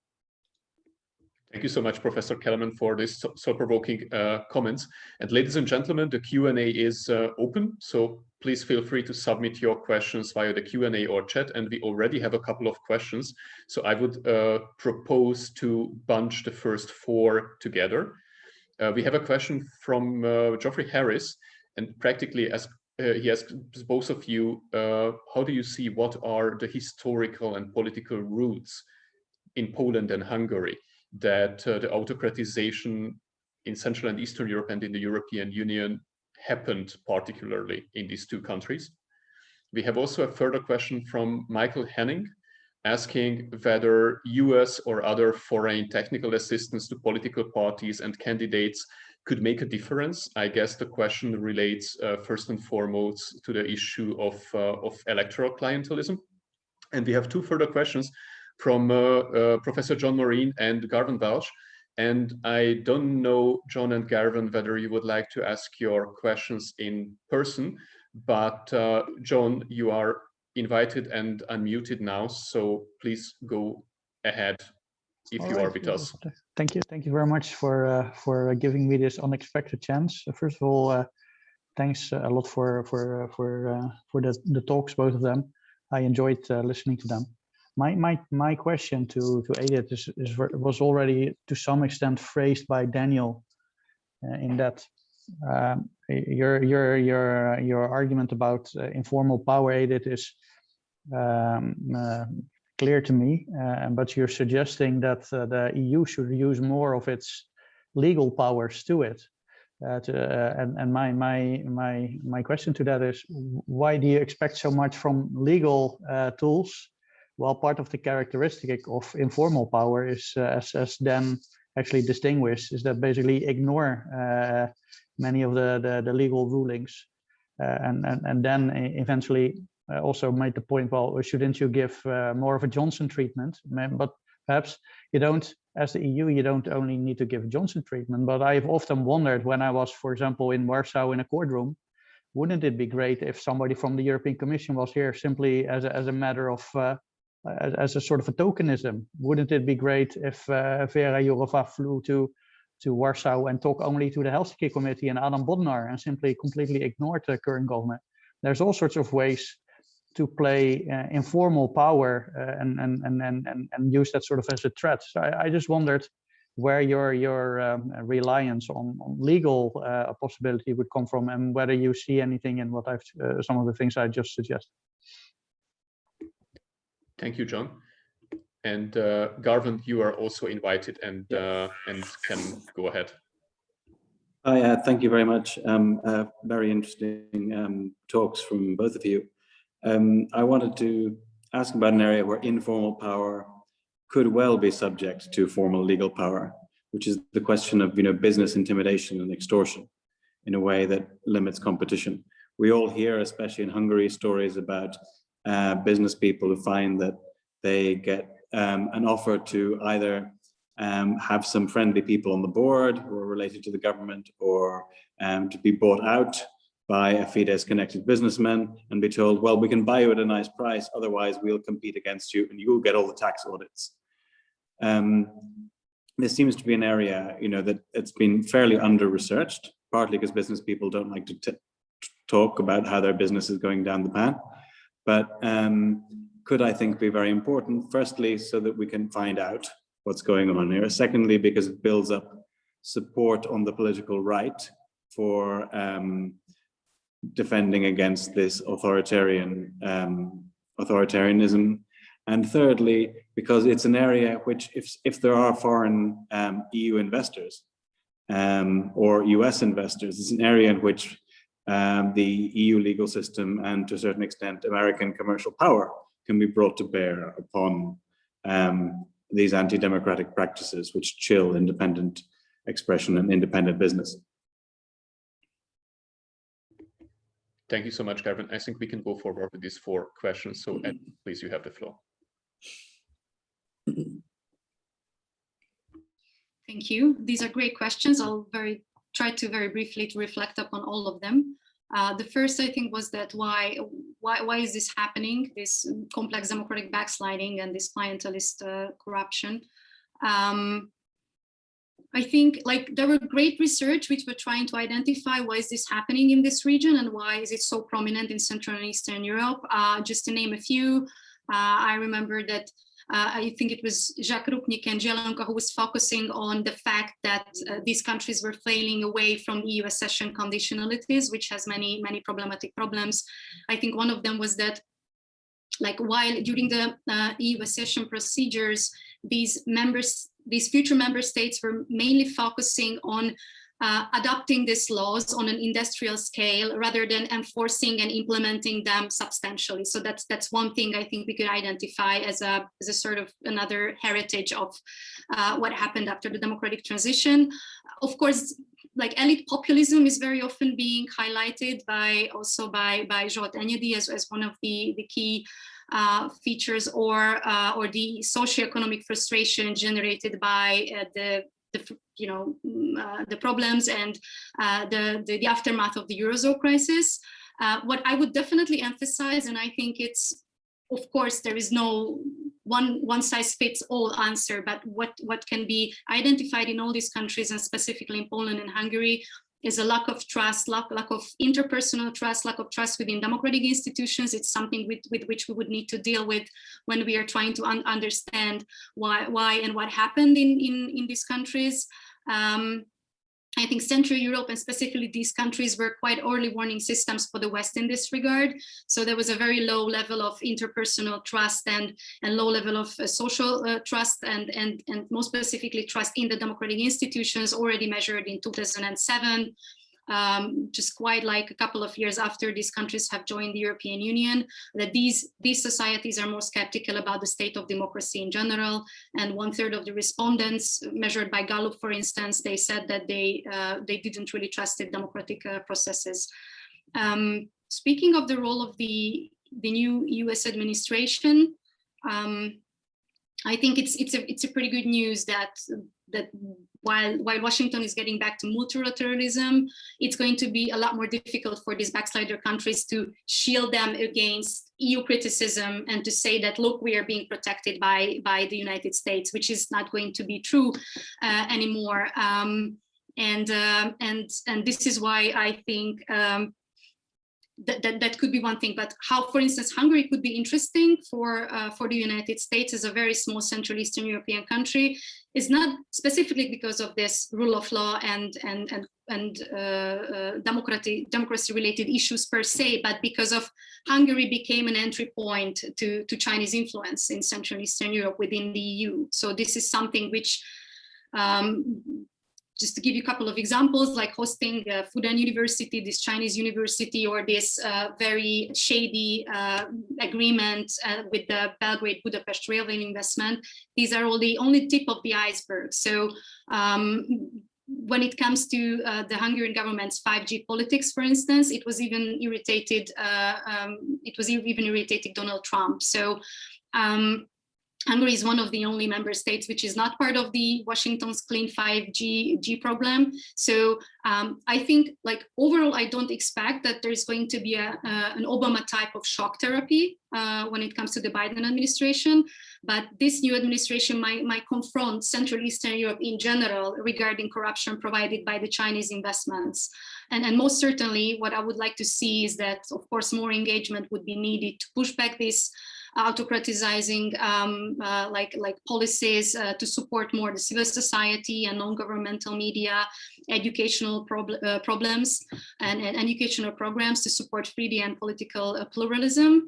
Thank you so much, Professor Kelemen, for this so provoking comments. And ladies and gentlemen, the Q&A is open, so please feel free to submit your questions via the Q&A or chat. And we already have a couple of questions, so I would propose to bunch the first 4 together. We have a question from Geoffrey Harris, and practically as he asks both of you, how do you see what are the historical and political roots in Poland and Hungary that the autocratization in Central and Eastern Europe and in the European Union happened, particularly in these 2 countries? We have also a further question from Michael Henning, asking whether US or other foreign technical assistance to political parties and candidates could make a difference. I guess the question relates first and foremost to the issue of electoral clientelism. And we have 2 further questions from Professor John Maureen and Garvin Welch. And I don't know, John and Garvin, whether you would like to ask your questions in person, but John, you are invited and unmuted now, so please go ahead if you are with us. Thank you very much for giving me this unexpected chance. First of all, thanks a lot for the talks, both of them. I enjoyed listening to them. My question to Edith was already to some extent phrased by Daniel, in that your argument about informal power, Edith, is clear to me, but you're suggesting that the EU should use more of its legal powers to it. And my question to that is, why do you expect so much from legal tools, while part of the characteristic of informal power is, as Dan actually distinguished, is that basically ignore many of the legal rulings, and then eventually also made the point, well, shouldn't you give more of a Johnson treatment? But perhaps you don't, as the EU, you don't only need to give Johnson treatment, but I've often wondered when I was, for example, in Warsaw in a courtroom, wouldn't it be great if somebody from the European Commission was here simply as a matter of, as a sort of a tokenism? Wouldn't it be great if Vera Jourova flew to Warsaw and talk only to the Helsinki Committee and Adam Bodnar and simply completely ignored the current government? There's all sorts of ways to play informal power and use that sort of as a threat. So I just wondered where your reliance on legal possibility would come from, and whether you see anything in what some of the things I just suggested. Thank you, John. And Garvin, you are also invited and can go ahead. Thank you very much. Very interesting talks from both of you. I wanted to ask about an area where informal power could well be subject to formal legal power, which is the question of business intimidation and extortion in a way that limits competition. We all hear, especially in Hungary, stories about business people who find that they get an offer to either have some friendly people on the board who are related to the government, or to be bought out by a Fidesz connected businessman and be told, well, we can buy you at a nice price, otherwise we'll compete against you and you'll get all the tax audits. This seems to be an area that it's been fairly under-researched, partly because business people don't like to talk about how their business is going down the pan, but could, I think, be very important, firstly, so that we can find out what's going on here. Secondly, because it builds up support on the political right for defending against this authoritarianism. And thirdly, because it's an area which, if there are foreign EU investors or US investors, it's an area in which the EU legal system and, to a certain extent, American commercial power can be brought to bear upon these anti-democratic practices which chill independent expression and independent business. Thank you so much, Garvin. I think we can go forward with these 4 questions. So Ed, please, you have the floor. Thank you. These are great questions. I'll try to very briefly to reflect upon all of them. The first, I think, was that why is this happening, this complex democratic backsliding and this clientelist corruption? I think like there were great research which were trying to identify why is this happening in this region and why is it so prominent in Central and Eastern Europe. Just to name a few, I remember that I think it was Jacques Rupnik and Zielonka who was focusing on the fact that these countries were flailing away from EU accession conditionalities, which has many problematic problems. I think one of them was that, like, while during the EU accession procedures, these future member states were mainly focusing on adopting these laws on an industrial scale rather than enforcing and implementing them substantially. So that's one thing I think we could identify as a sort of another heritage of what happened after the democratic transition. Of course, like elite populism is very often being highlighted by Zsolt Enyedi as one of the key features, or the socioeconomic frustration generated by the problems and the aftermath of the Eurozone crisis. What I would definitely emphasize, and I think it's, of course, there is no one size fits all answer, but what can be identified in all these countries, and specifically in Poland and Hungary, is a lack of trust, lack of interpersonal trust, lack of trust within democratic institutions. It's something with which we would need to deal with when we are trying to understand why and what happened in these countries. I think Central Europe and specifically these countries were quite early warning systems for the West in this regard. So there was a very low level of interpersonal trust and low level of social trust and most specifically trust in the democratic institutions already measured in 2007. Just quite like a couple of years after these countries have joined the European Union, that these societies are more skeptical about the state of democracy in general. And 1/3 of the respondents measured by Gallup, for instance, they said that they didn't really trust the democratic processes. Speaking of the role of the new US administration, I think it's a pretty good news that while Washington is getting back to multilateralism, it's going to be a lot more difficult for these backslider countries to shield them against EU criticism and to say that, look, we are being protected by the United States, which is not going to be true anymore. And this is why I think that could be one thing, but how, for instance, Hungary could be interesting for the United States as a very small Central Eastern European country is not specifically because of this rule of law and democracy-related issues per se, but because of Hungary became an entry point to Chinese influence in Central Eastern Europe within the EU. So this is something which just to give you a couple of examples, like hosting Fudan University, this Chinese university, or this very shady agreement with the Belgrade-Budapest railway investment, these are all the only tip of the iceberg. So when it comes to the Hungarian government's 5G politics, for instance, it was even irritated. Donald Trump. So. Hungary is one of the only member states which is not part of the Washington's Clean 5G program. So I think, like, overall, I don't expect that there's going to be an Obama type of shock therapy when it comes to the Biden administration. But this new administration might confront Central Eastern Europe in general regarding corruption provided by the Chinese investments. And most certainly, what I would like to see is that, of course, more engagement would be needed to push back this autocratizing like policies to support more the civil society and non-governmental media, educational problems and educational programs to support freedom and political pluralism,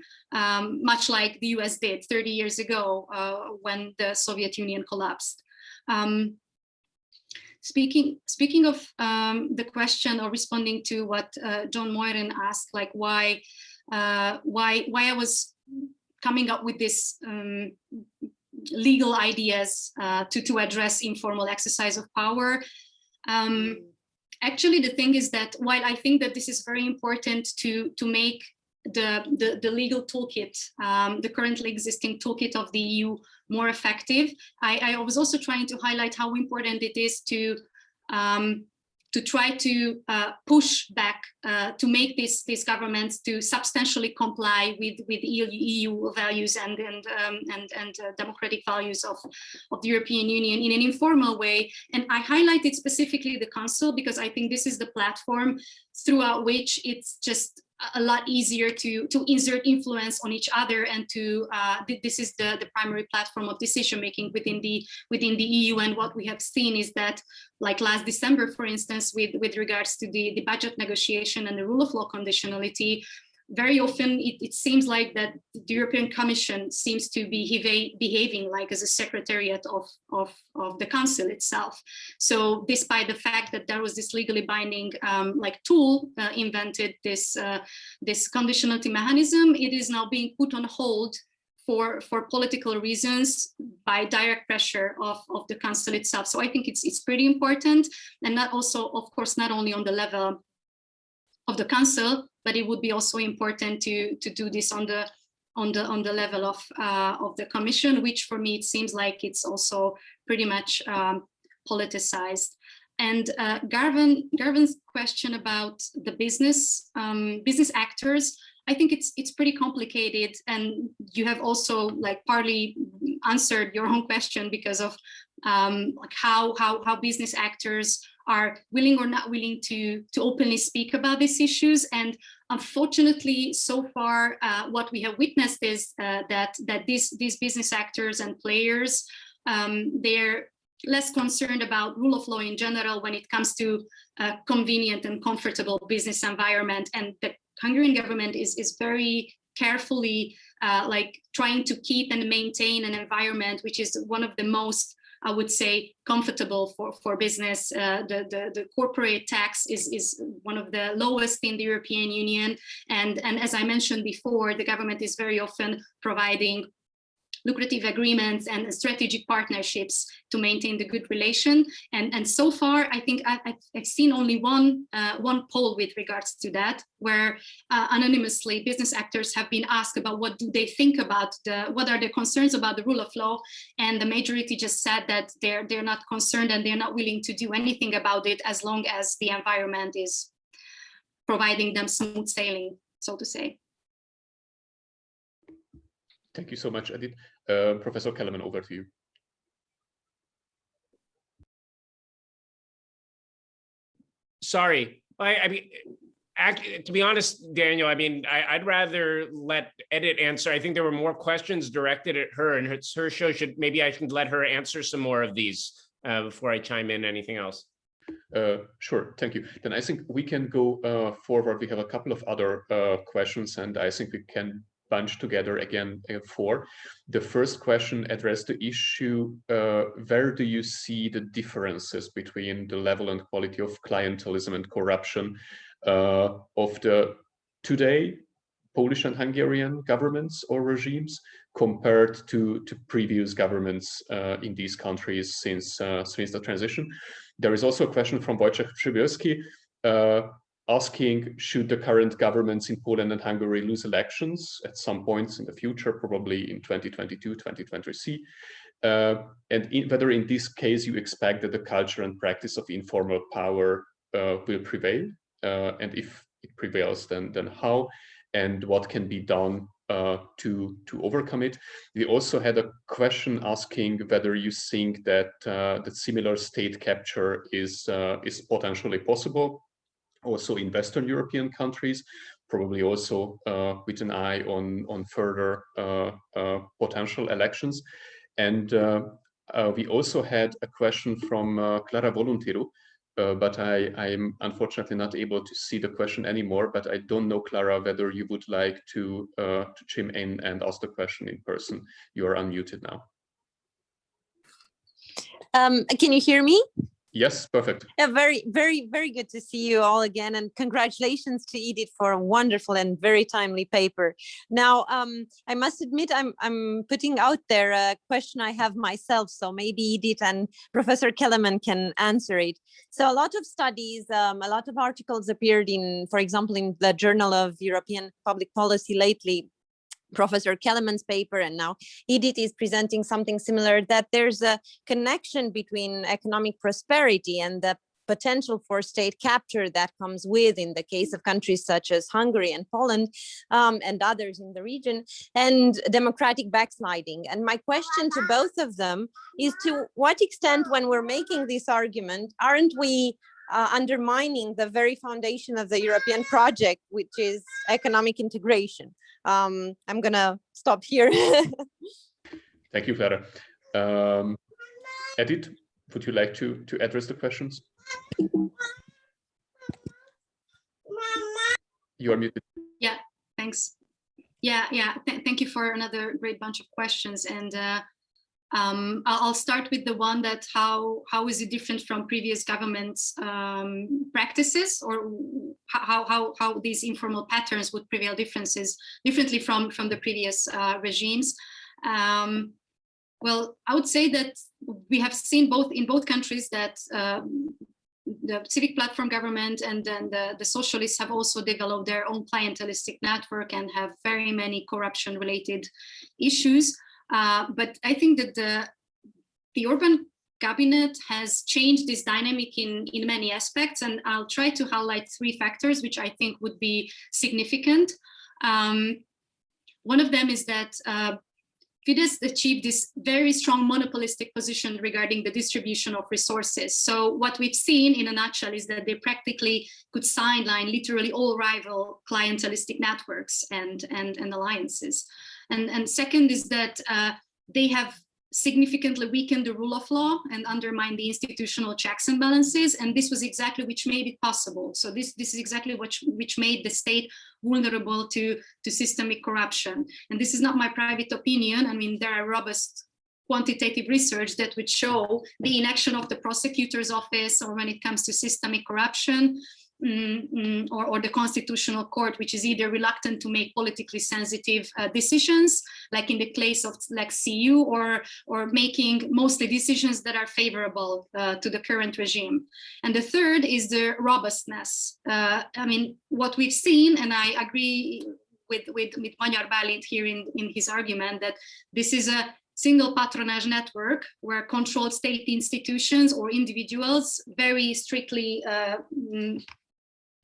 much like the US did 30 years ago when the Soviet Union collapsed. Speaking of the question, or responding to what John Moyren asked, like why I was coming up with this legal ideas to address informal exercise of power. Actually, the thing is that while I think that this is very important to make the legal toolkit, the currently existing toolkit of the EU more effective, I was also trying to highlight how important it is to to try to push back to make these governments to substantially comply with EU values and democratic values of the European Union in an informal way. And I highlighted specifically the Council because I think this is the platform throughout which it's just a lot easier to insert influence on each other, and to this is the primary platform of decision making within the EU. And what we have seen is that, like last December, for instance, with regards to the budget negotiation and the rule of law conditionality, very often it seems like that the European Commission seems to be behaving like as a secretariat of the Council itself. So despite the fact that there was this legally binding like tool invented, this conditionality mechanism, it is now being put on hold for political reasons by direct pressure of the Council itself. So I think it's pretty important, and not also, of course, not only on the level of the Council, but it would be also important to do this on the level of the Commission, which for me it seems like it's also pretty much politicized. And Garvin's question about the business actors, I think it's pretty complicated, and you have also like partly answered your own question because of like how business actors are willing or not willing to openly speak about these issues. And unfortunately, so far, what we have witnessed is that these business actors and players, they're less concerned about rule of law in general when it comes to a convenient and comfortable business environment. And the Hungarian government is very carefully like trying to keep and maintain an environment which is one of the most, I would say, comfortable for business. The corporate tax is one of the lowest in the European Union. And as I mentioned before, the government is very often providing lucrative agreements and strategic partnerships to maintain the good relation. And so far, I think I've seen only one poll with regards to that, where anonymously business actors have been asked about what do they think about what are their concerns about the rule of law, and the majority just said that they're not concerned and they're not willing to do anything about it as long as the environment is providing them smooth sailing, so to say. Thank you so much, Edith. Professor Kelemen, over to you. Sorry, I mean, to be honest, Daniel, I mean, I'd rather let Edith answer. I think there were more questions directed at her, and it's her show. Maybe I should let her answer some more of these before I chime in anything else. Sure, thank you. Then I think we can go forward. We have a couple of other questions, and I think we can bunch together again four. The first question addressed the issue, where do you see the differences between the level and quality of clientelism and corruption of the today Polish and Hungarian governments or regimes compared to previous governments in these countries since the transition? There is also a question from Wojciech Przybylski, asking, should the current governments in Poland and Hungary lose elections at some points in the future, probably in 2022, 2023, and whether in this case you expect that the culture and practice of informal power will prevail, and if it prevails, then how, and what can be done to overcome it. We also had a question asking whether you think that that similar state capture is potentially possible, also in Western European countries, probably also with an eye on further potential elections. And we also had a question from Clara Voluntiru, but I'm unfortunately not able to see the question anymore, but I don't know, Clara, whether you would like to chime in and ask the question in person. You are unmuted now. Can you hear me? Yes, perfect. Yeah, very good to see you all again, and congratulations to Edith for a wonderful and very timely paper. Now, I must admit, I'm putting out there a question I have myself, so maybe Edith and Professor Kelemen can answer it. So a lot of studies, a lot of articles appeared in, for example, in the Journal of European Public Policy lately, Professor Kelemen's paper, and now Edith is presenting something similar, that there's a connection between economic prosperity and the potential for state capture that comes with in the case of countries such as Hungary and Poland and others in the region, and democratic backsliding. And my question to both of them is, to what extent, when we're making this argument, aren't we undermining the very foundation of the European project, which is economic integration? I'm gonna stop here. Thank you, Vera. Edith, would you like to address the questions? You are muted. Yeah, thanks. Yeah, thank you for another great bunch of questions. And I'll start with the one that how is it different from previous governments' practices, or how these informal patterns would prevail differently from the previous regimes. Well, I would say that we have seen in both countries that the civic platform government and then the socialists have also developed their own clientelistic network and have very many corruption-related issues. But I think that the Orbán cabinet has changed this dynamic in many aspects, and I'll try to highlight 3 factors which I think would be significant. One of them is that Fidesz achieved this very strong monopolistic position regarding the distribution of resources. So what we've seen in a nutshell is that they practically could sideline literally all rival clientelistic networks and alliances. And second is that they have significantly weakened the rule of law and undermined the institutional checks and balances. And this was exactly which made it possible. So this is exactly which made the state vulnerable to systemic corruption. And this is not my private opinion. I mean, there are robust quantitative research that would show the inaction of the prosecutor's office, or when it comes to systemic corruption, or the constitutional court, which is either reluctant to make politically sensitive decisions, like in the case of CEE, or making mostly decisions that are favorable to the current regime. And the third is the robustness. I mean, what we've seen, and I agree with Magyar Bálint here in his argument, that this is a single patronage network where controlled state institutions or individuals very strictly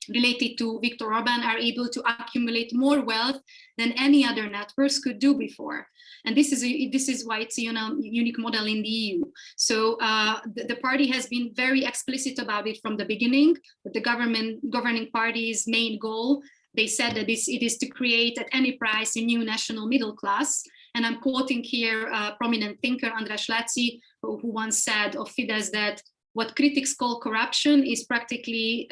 related to Viktor Orbán are able to accumulate more wealth than any other networks could do before. And this is why it's a unique model in the EU. So the party has been very explicit about it from the beginning, that the governing party's main goal, they said that it is to create at any price a new national middle class. And I'm quoting here a prominent thinker, András László, who once said of Fidesz that what critics call corruption is practically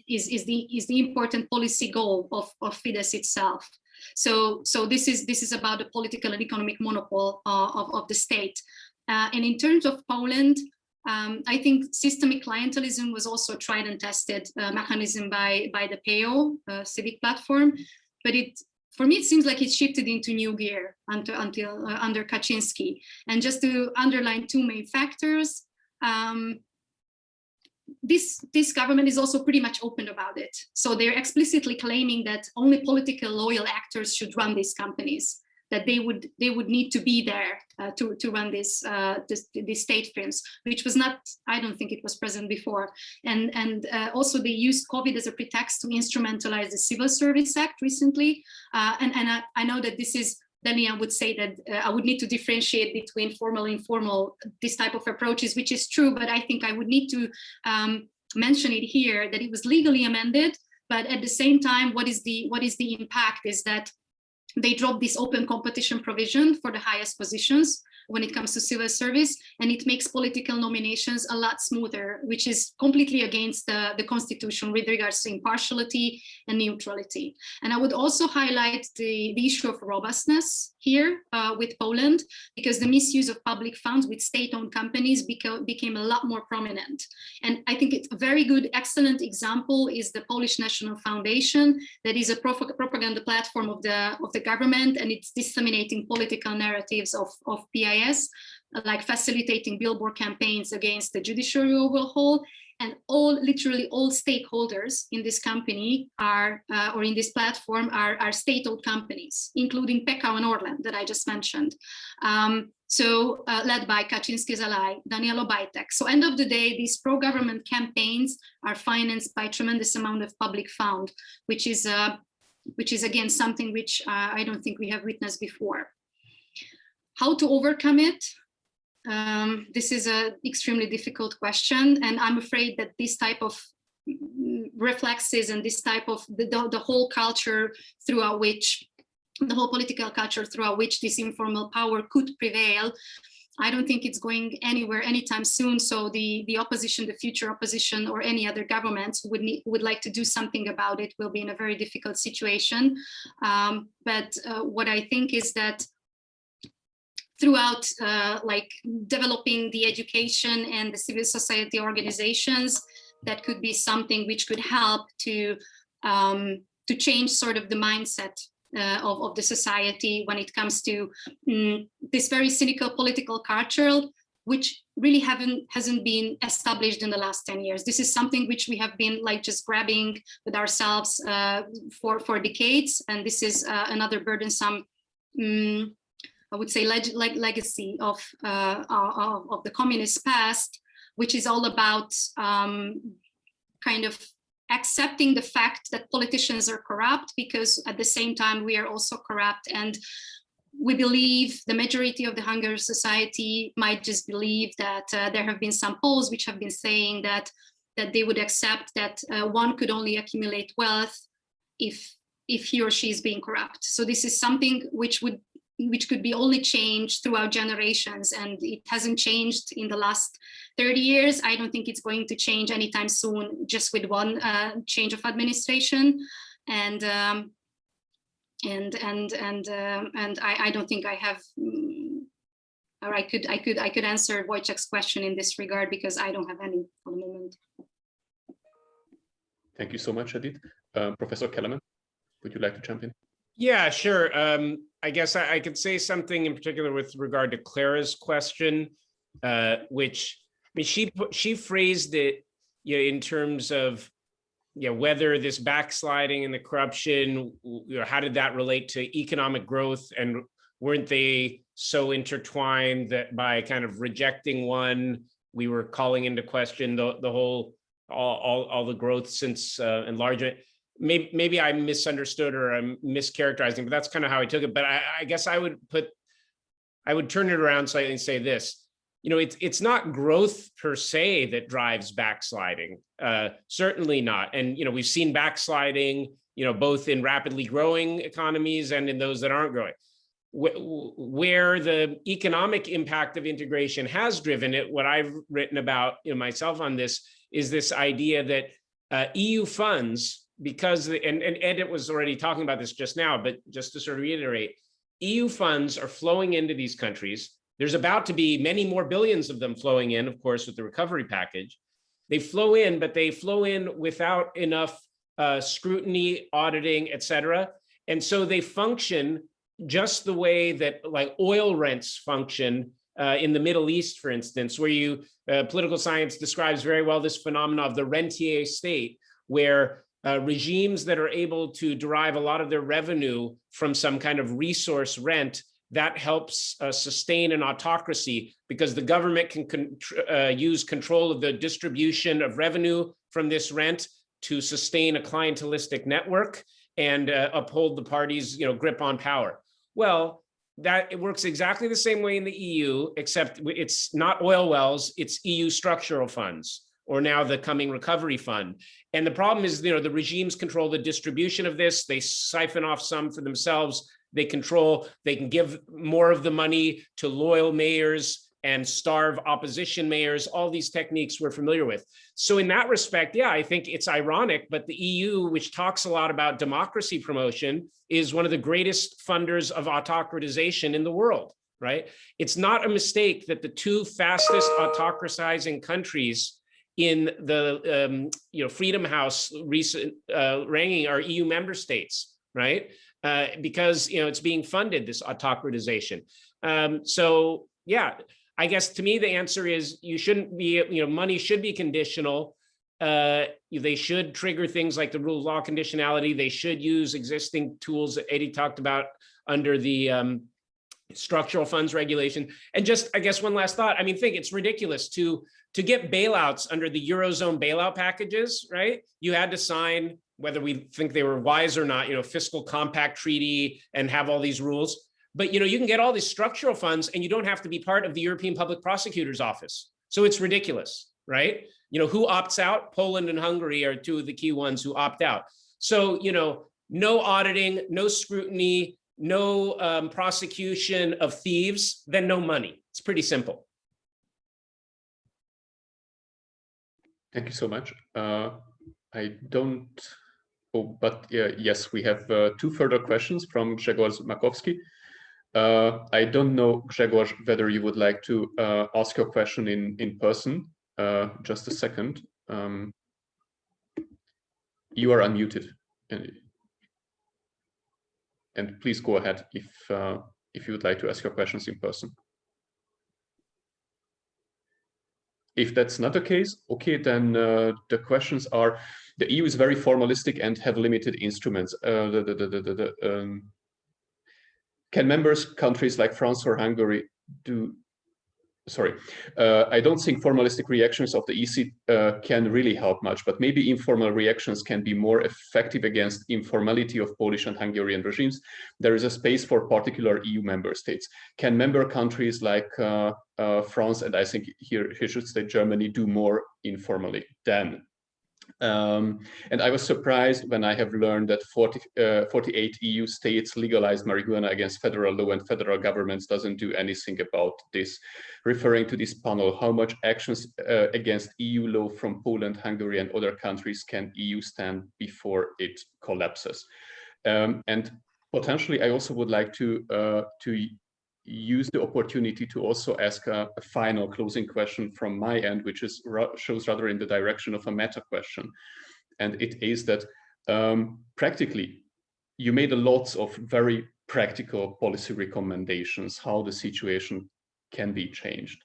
is the important policy goal of Fidesz itself. So this is about the political and economic monopoly of the state. And in terms of Poland, I think systemic clientelism was also a tried and tested mechanism by the PO civic platform, but for me, it seems like it shifted into new gear under Kaczyński. And just to underline 2 main factors, this government is also pretty much open about it. So they're explicitly claiming that only politically loyal actors should run these companies, that they would need to be there to run these state firms, which was not, I don't think it was present before. And also they used COVID as a pretext to instrumentalize the Civil Service Act recently. And I know that this is, then I would say that I would need to differentiate between formal and informal, this type of approaches, which is true, but I think I would need to mention it here, that it was legally amended, but at the same time, what is the impact is that they dropped this open competition provision for the highest positions when it comes to civil service, and it makes political nominations a lot smoother, which is completely against the constitution with regards to impartiality and neutrality. And I would also highlight the issue of robustness here with Poland, because the misuse of public funds with state-owned companies became a lot more prominent. And I think it's a very good, excellent example is the Polish National Foundation, that is a propaganda platform of the government, and it's disseminating political narratives of PIS, like facilitating billboard campaigns against the judiciary overhaul. and literally all stakeholders in this company are, or in this platform are state-owned companies, including Pekao and Orlen that I just mentioned. Led by Kaczyński's ally, Daniel Obajtek. So end of the day, these pro-government campaigns are financed by a tremendous amount of public fund, which is again something which I don't think we have witnessed before. How to overcome it? This is an extremely difficult question, and I'm afraid that this type of reflexes and this type of the whole culture throughout which, the whole political culture throughout which this informal power could prevail, I don't think it's going anywhere anytime soon. So the opposition, the future opposition, or any other governments who would like to do something about it will be in a very difficult situation. But what I think is that throughout like developing the education and the civil society organizations, that could be something which could help to change sort of the mindset of the society when it comes to this very cynical political culture, which really hasn't been established in the last 10 years. This is something which we have been like just grabbing with ourselves for decades, and this is another burdensome, I would say, legacy of the communist past, which is all about kind of accepting the fact that politicians are corrupt, because at the same time we are also corrupt, and we believe, the majority of the Hungarian society might just believe that there have been some polls which have been saying that they would accept that one could only accumulate wealth if he or she is being corrupt. So this is something which could be only changed throughout generations, and it hasn't changed in the last 30 years. I don't think it's going to change anytime soon, just with one change of administration. And I don't think I have, or I could answer Wojciech's question in this regard, because I don't have any for the moment. Thank you so much, Edith. Professor Kelemen, would you like to jump in? Yeah, sure. I guess I could say something in particular with regard to Clara's question, which, I mean, she phrased it, in terms of, whether this backsliding and the corruption, how did that relate to economic growth, and weren't they so intertwined that by kind of rejecting one, we were calling into question the whole, all the growth since enlargement. Maybe I misunderstood or I'm mischaracterizing, but that's kind of how I took it. But I guess I would turn it around slightly and say this, it's not growth per se that drives backsliding, certainly not. And, we've seen backsliding, both in rapidly growing economies and in those that aren't growing. Where the economic impact of integration has driven it, what I've written about myself on this is this idea that EU funds, because, and Edith was already talking about this just now, but just to sort of reiterate, EU funds are flowing into these countries. There's about to be many more billions of them flowing in, of course, with the recovery package. They flow in, but they flow in without enough scrutiny, auditing, et cetera. And so they function just the way that like oil rents function in the Middle East, for instance, where political science describes very well this phenomenon of the rentier state, where regimes that are able to derive a lot of their revenue from some kind of resource rent, that helps sustain an autocracy, because the government can use control of the distribution of revenue from this rent to sustain a clientelistic network and uphold the party's grip on power. Well, it works exactly the same way in the EU, except it's not oil wells, it's EU structural funds, or now the coming recovery fund. And the problem is, the regimes control the distribution of this. They siphon off some for themselves. They can give more of the money to loyal mayors and starve opposition mayors, all these techniques we're familiar with. So in that respect, yeah, I think it's ironic, but the EU, which talks a lot about democracy promotion, is one of the greatest funders of autocratization in the world, right? It's not a mistake that the two fastest autocratizing countries in the Freedom House recent ranking are EU member states, right? Because it's being funded, this autocratization. So yeah, I guess to me the answer is you shouldn't be, money should be conditional. They should trigger things like the rule of law conditionality. They should use existing tools that Eddie talked about under the structural funds regulation. And just, I guess, one last thought. I mean, it's ridiculous to get bailouts under the Eurozone bailout packages, right? You had to sign, whether we think they were wise or not, fiscal compact treaty and have all these rules. But, you can get all these structural funds and you don't have to be part of the European Public Prosecutor's Office. So it's ridiculous, right? Who opts out? Poland and Hungary are two of the key ones who opt out. So, no auditing, no scrutiny, no prosecution of thieves, then no money. It's pretty simple. Thank you so much. I don't, but yes, we have two further questions from Grzegorz Makowski. I don't know, Grzegorz, whether you would like to ask your question in person. Just a second. You are unmuted. And please go ahead if you would like to ask your questions in person. If that's not the case, okay, then the questions are: the EU is very formalistic and have limited instruments. Can countries like France or Hungary do? Sorry, I don't think formalistic reactions of the EC can really help much, but maybe informal reactions can be more effective against informality of Polish and Hungarian regimes. There is a space for particular EU member states. Can member countries like France, and I think here should say Germany, do more informally then? And I was surprised when I have learned that 48 EU states legalized marijuana against federal law, and federal governments doesn't do anything about this. Referring to this panel, how much actions against EU law from Poland, Hungary, and other countries can EU stand before it collapses? And potentially, I also would like to use the opportunity to also ask a final closing question from my end, which shows rather in the direction of a meta question. And it is that practically, you made a lot of very practical policy recommendations, how the situation can be changed.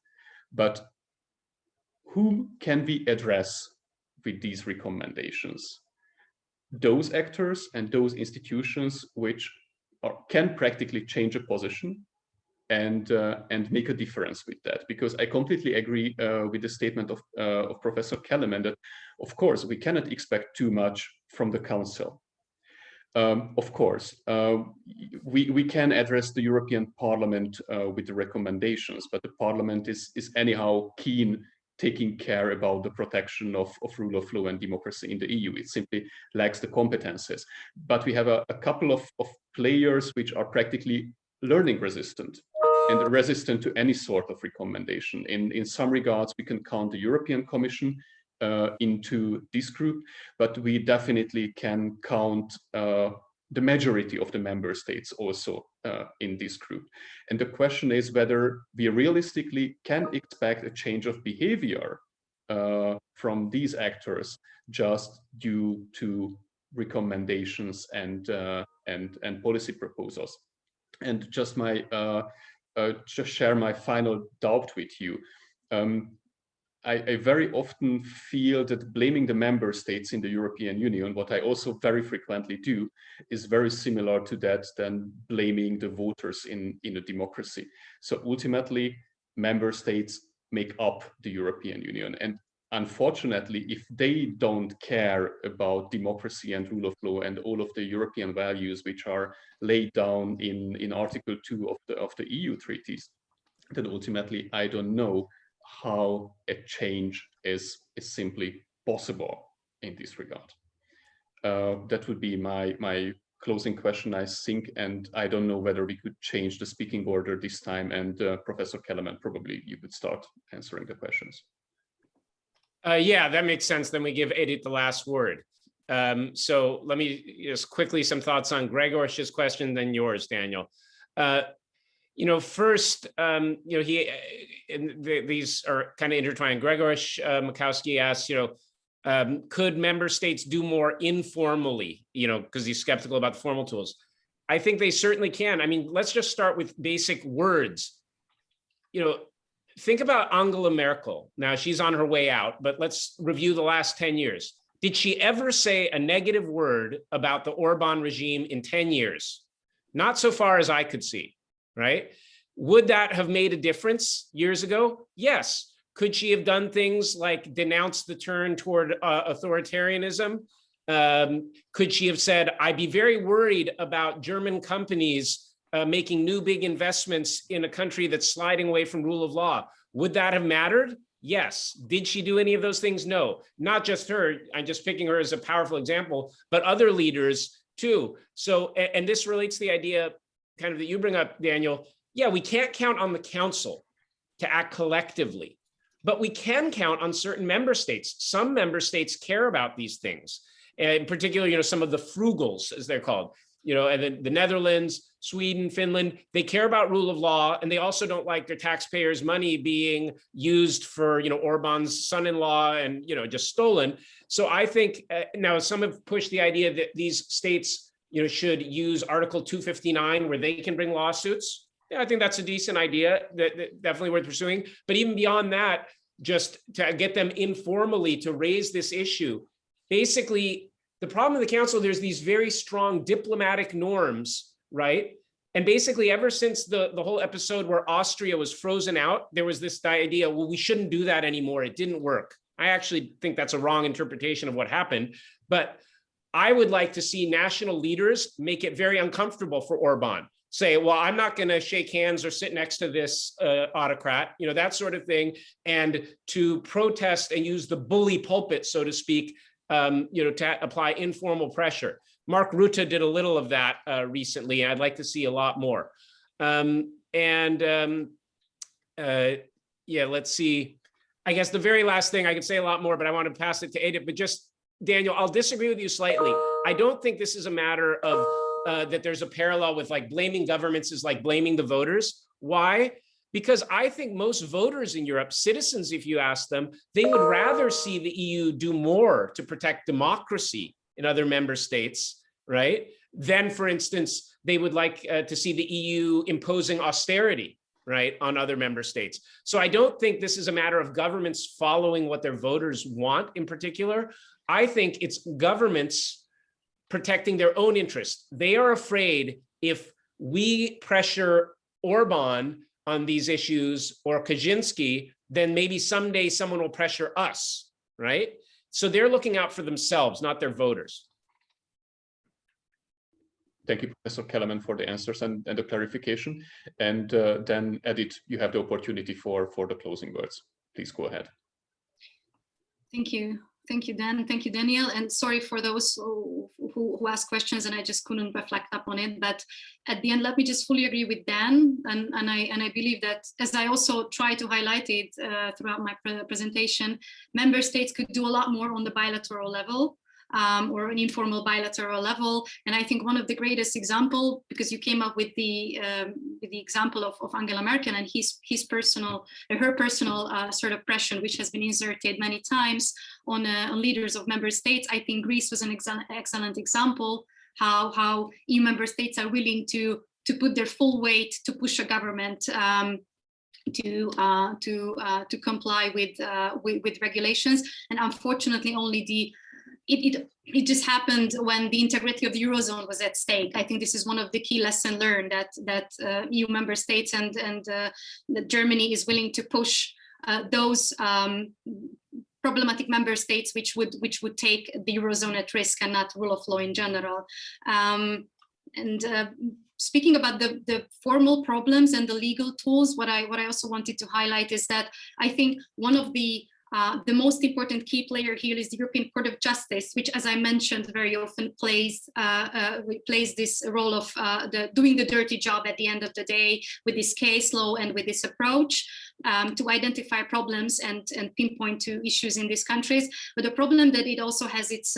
But whom can we address with these recommendations? Those actors and those institutions which can practically change a position and make a difference with that, because I completely agree with the statement of Professor Kelemen that, of course, we cannot expect too much from the Council. Of course, we can address the European Parliament with the recommendations, but the Parliament is anyhow keen taking care about the protection of rule of law and democracy in the EU. It simply lacks the competences. But we have a couple of players which are practically learning resistant and resistant to any sort of recommendation. In some regards, we can count the European Commission into this group, but we definitely can count the majority of the member states also in this group. And the question is whether we realistically can expect a change of behavior from these actors just due to recommendations and policy proposals. And just just share my final doubt with you. I very often feel that blaming the member states in the European Union, what I also very frequently do, is very similar to that than blaming the voters in a democracy. So ultimately, member states make up the European Union. And unfortunately, if they don't care about democracy and rule of law and all of the European values which are laid down in Article 2 of the EU treaties, then ultimately I don't know how a change is simply possible in this regard. That would be my closing question, I think, and I don't know whether we could change the speaking order this time, and Professor Kelemen, probably you could start answering the questions. Yeah, that makes sense. Then we give Edith the last word. So let me just quickly some thoughts on Grzegorz' question, then yours, Daniel. First, these are kind of intertwined. Grzegorz Makowski asks, could member states do more informally, because he's skeptical about the formal tools. I think they certainly can. I mean, let's just start with basic words. think about Angela Merkel. Now she's on her way out, but let's review the last 10 years. Did she ever say a negative word about the Orbán regime in 10 years? Not so far as I could see, right? Would that have made a difference years ago? Yes. Could she have done things like denounce the turn toward authoritarianism? Could she have said, I'd be very worried about German companies making new big investments in a country that's sliding away from rule of law? Would that have mattered? Yes. Did she do any of those things? No. Not just her. I'm just picking her as a powerful example, but other leaders too. So, and this relates to the idea kind of that you bring up, Daniel. Yeah, we can't count on the council to act collectively, but we can count on certain member states. Some member states care about these things. And in particular, some of the frugals, as they're called, and then the Netherlands, Sweden, Finland, they care about rule of law, and they also don't like their taxpayers' money being used for, Orbán's son-in-law and, just stolen. So I think now some have pushed the idea that these states, should use Article 259 where they can bring lawsuits. Yeah, I think that's a decent idea that definitely worth pursuing. But even beyond that, just to get them informally to raise this issue, basically, the problem in the council, there's these very strong diplomatic norms, right? And basically, ever since the whole episode where Austria was frozen out, there was this idea, well, we shouldn't do that anymore. It didn't work. I actually think that's a wrong interpretation of what happened. But I would like to see national leaders make it very uncomfortable for Orbán. Say, well, I'm not going to shake hands or sit next to this autocrat, that sort of thing, and to protest and use the bully pulpit, so to speak, to apply informal pressure. Mark Rutte did a little of that recently, and I'd like to see a lot more. Let's see. I guess the very last thing, I could say a lot more, but I want to pass it to Edith. But just, Daniel, I'll disagree with you slightly. I don't think this is a matter of that there's a parallel with like blaming governments is like blaming the voters. Why? Because I think most voters in Europe, citizens, if you ask them, they would rather see the EU do more to protect democracy in other member states, right? Than, for instance, they would like to see the EU imposing austerity, right, on other member states. So I don't think this is a matter of governments following what their voters want in particular. I think it's governments protecting their own interests. They are afraid if we pressure Orbán on these issues or Kaczyński, then maybe someday someone will pressure us, right? So they're looking out for themselves, not their voters. Thank you, Professor Kelemen, for the answers and the clarification. And then, Edith, you have the opportunity for the closing words. Please go ahead. Thank you. Thank you, Dan. Thank you, Daniel. And sorry for those who asked questions and I just couldn't reflect upon it. But at the end, let me just fully agree with Dan. And I believe that, as I also try to highlight it throughout my presentation, member states could do a lot more on the bilateral level. Or an informal bilateral level. And I think one of the greatest example, because you came up with the example of Angela Merkel and her personal sort of pressure, which has been inserted many times on leaders of member states. I think Greece was an excellent example how EU member states are willing to put their full weight to push a government to comply with regulations. And unfortunately, only it just happened when the integrity of the Eurozone was at stake. I think this is one of the key lessons learned, that EU member states and that Germany is willing to push those problematic member states which would take the Eurozone at risk and not rule of law in general. Speaking about the formal problems and the legal tools, what I also wanted to highlight is that I think one of the most important key player here is the European Court of Justice, which, as I mentioned, very often plays this role of doing the dirty job at the end of the day with this case law and with this approach to identify problems and pinpoint to issues in these countries. But the problem that it also has its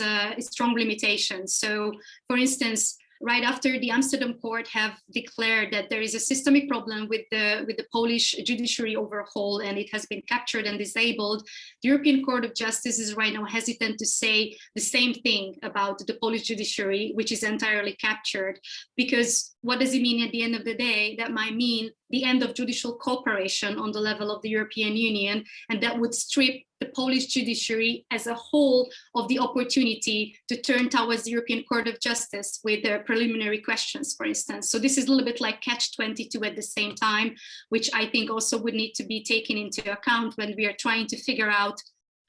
strong limitations. So, for instance, right after the Amsterdam court have declared that there is a systemic problem with the Polish judiciary overhaul and it has been captured and disabled, the European Court of Justice is right now hesitant to say the same thing about the Polish judiciary, which is entirely captured, because what does it mean at the end of the day? That might mean the end of judicial cooperation on the level of the European Union, and that would strip the Polish judiciary as a whole of the opportunity to turn towards the European Court of Justice with their preliminary questions, for instance. So this is a little bit like catch-22 at the same time, which I think also would need to be taken into account when we are trying to figure out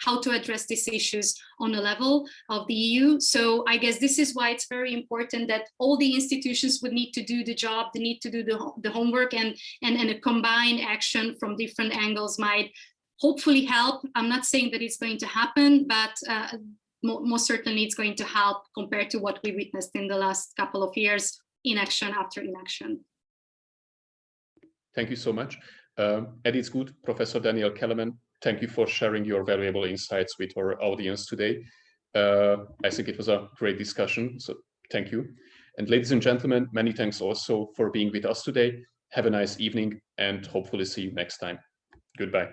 how to address these issues on the level of the EU. So I guess this is why it's very important that all the institutions would need to do the job, they need to do the homework, and a combined action from different angles might hopefully help. I'm not saying that it's going to happen, but most certainly it's going to help compared to what we witnessed in the last couple of years, inaction after inaction. Thank you so much. Edith Zgut, Professor Daniel Kelemen, thank you for sharing your valuable insights with our audience today. I think it was a great discussion, so thank you. And ladies and gentlemen, many thanks also for being with us today. Have a nice evening and hopefully see you next time. Goodbye.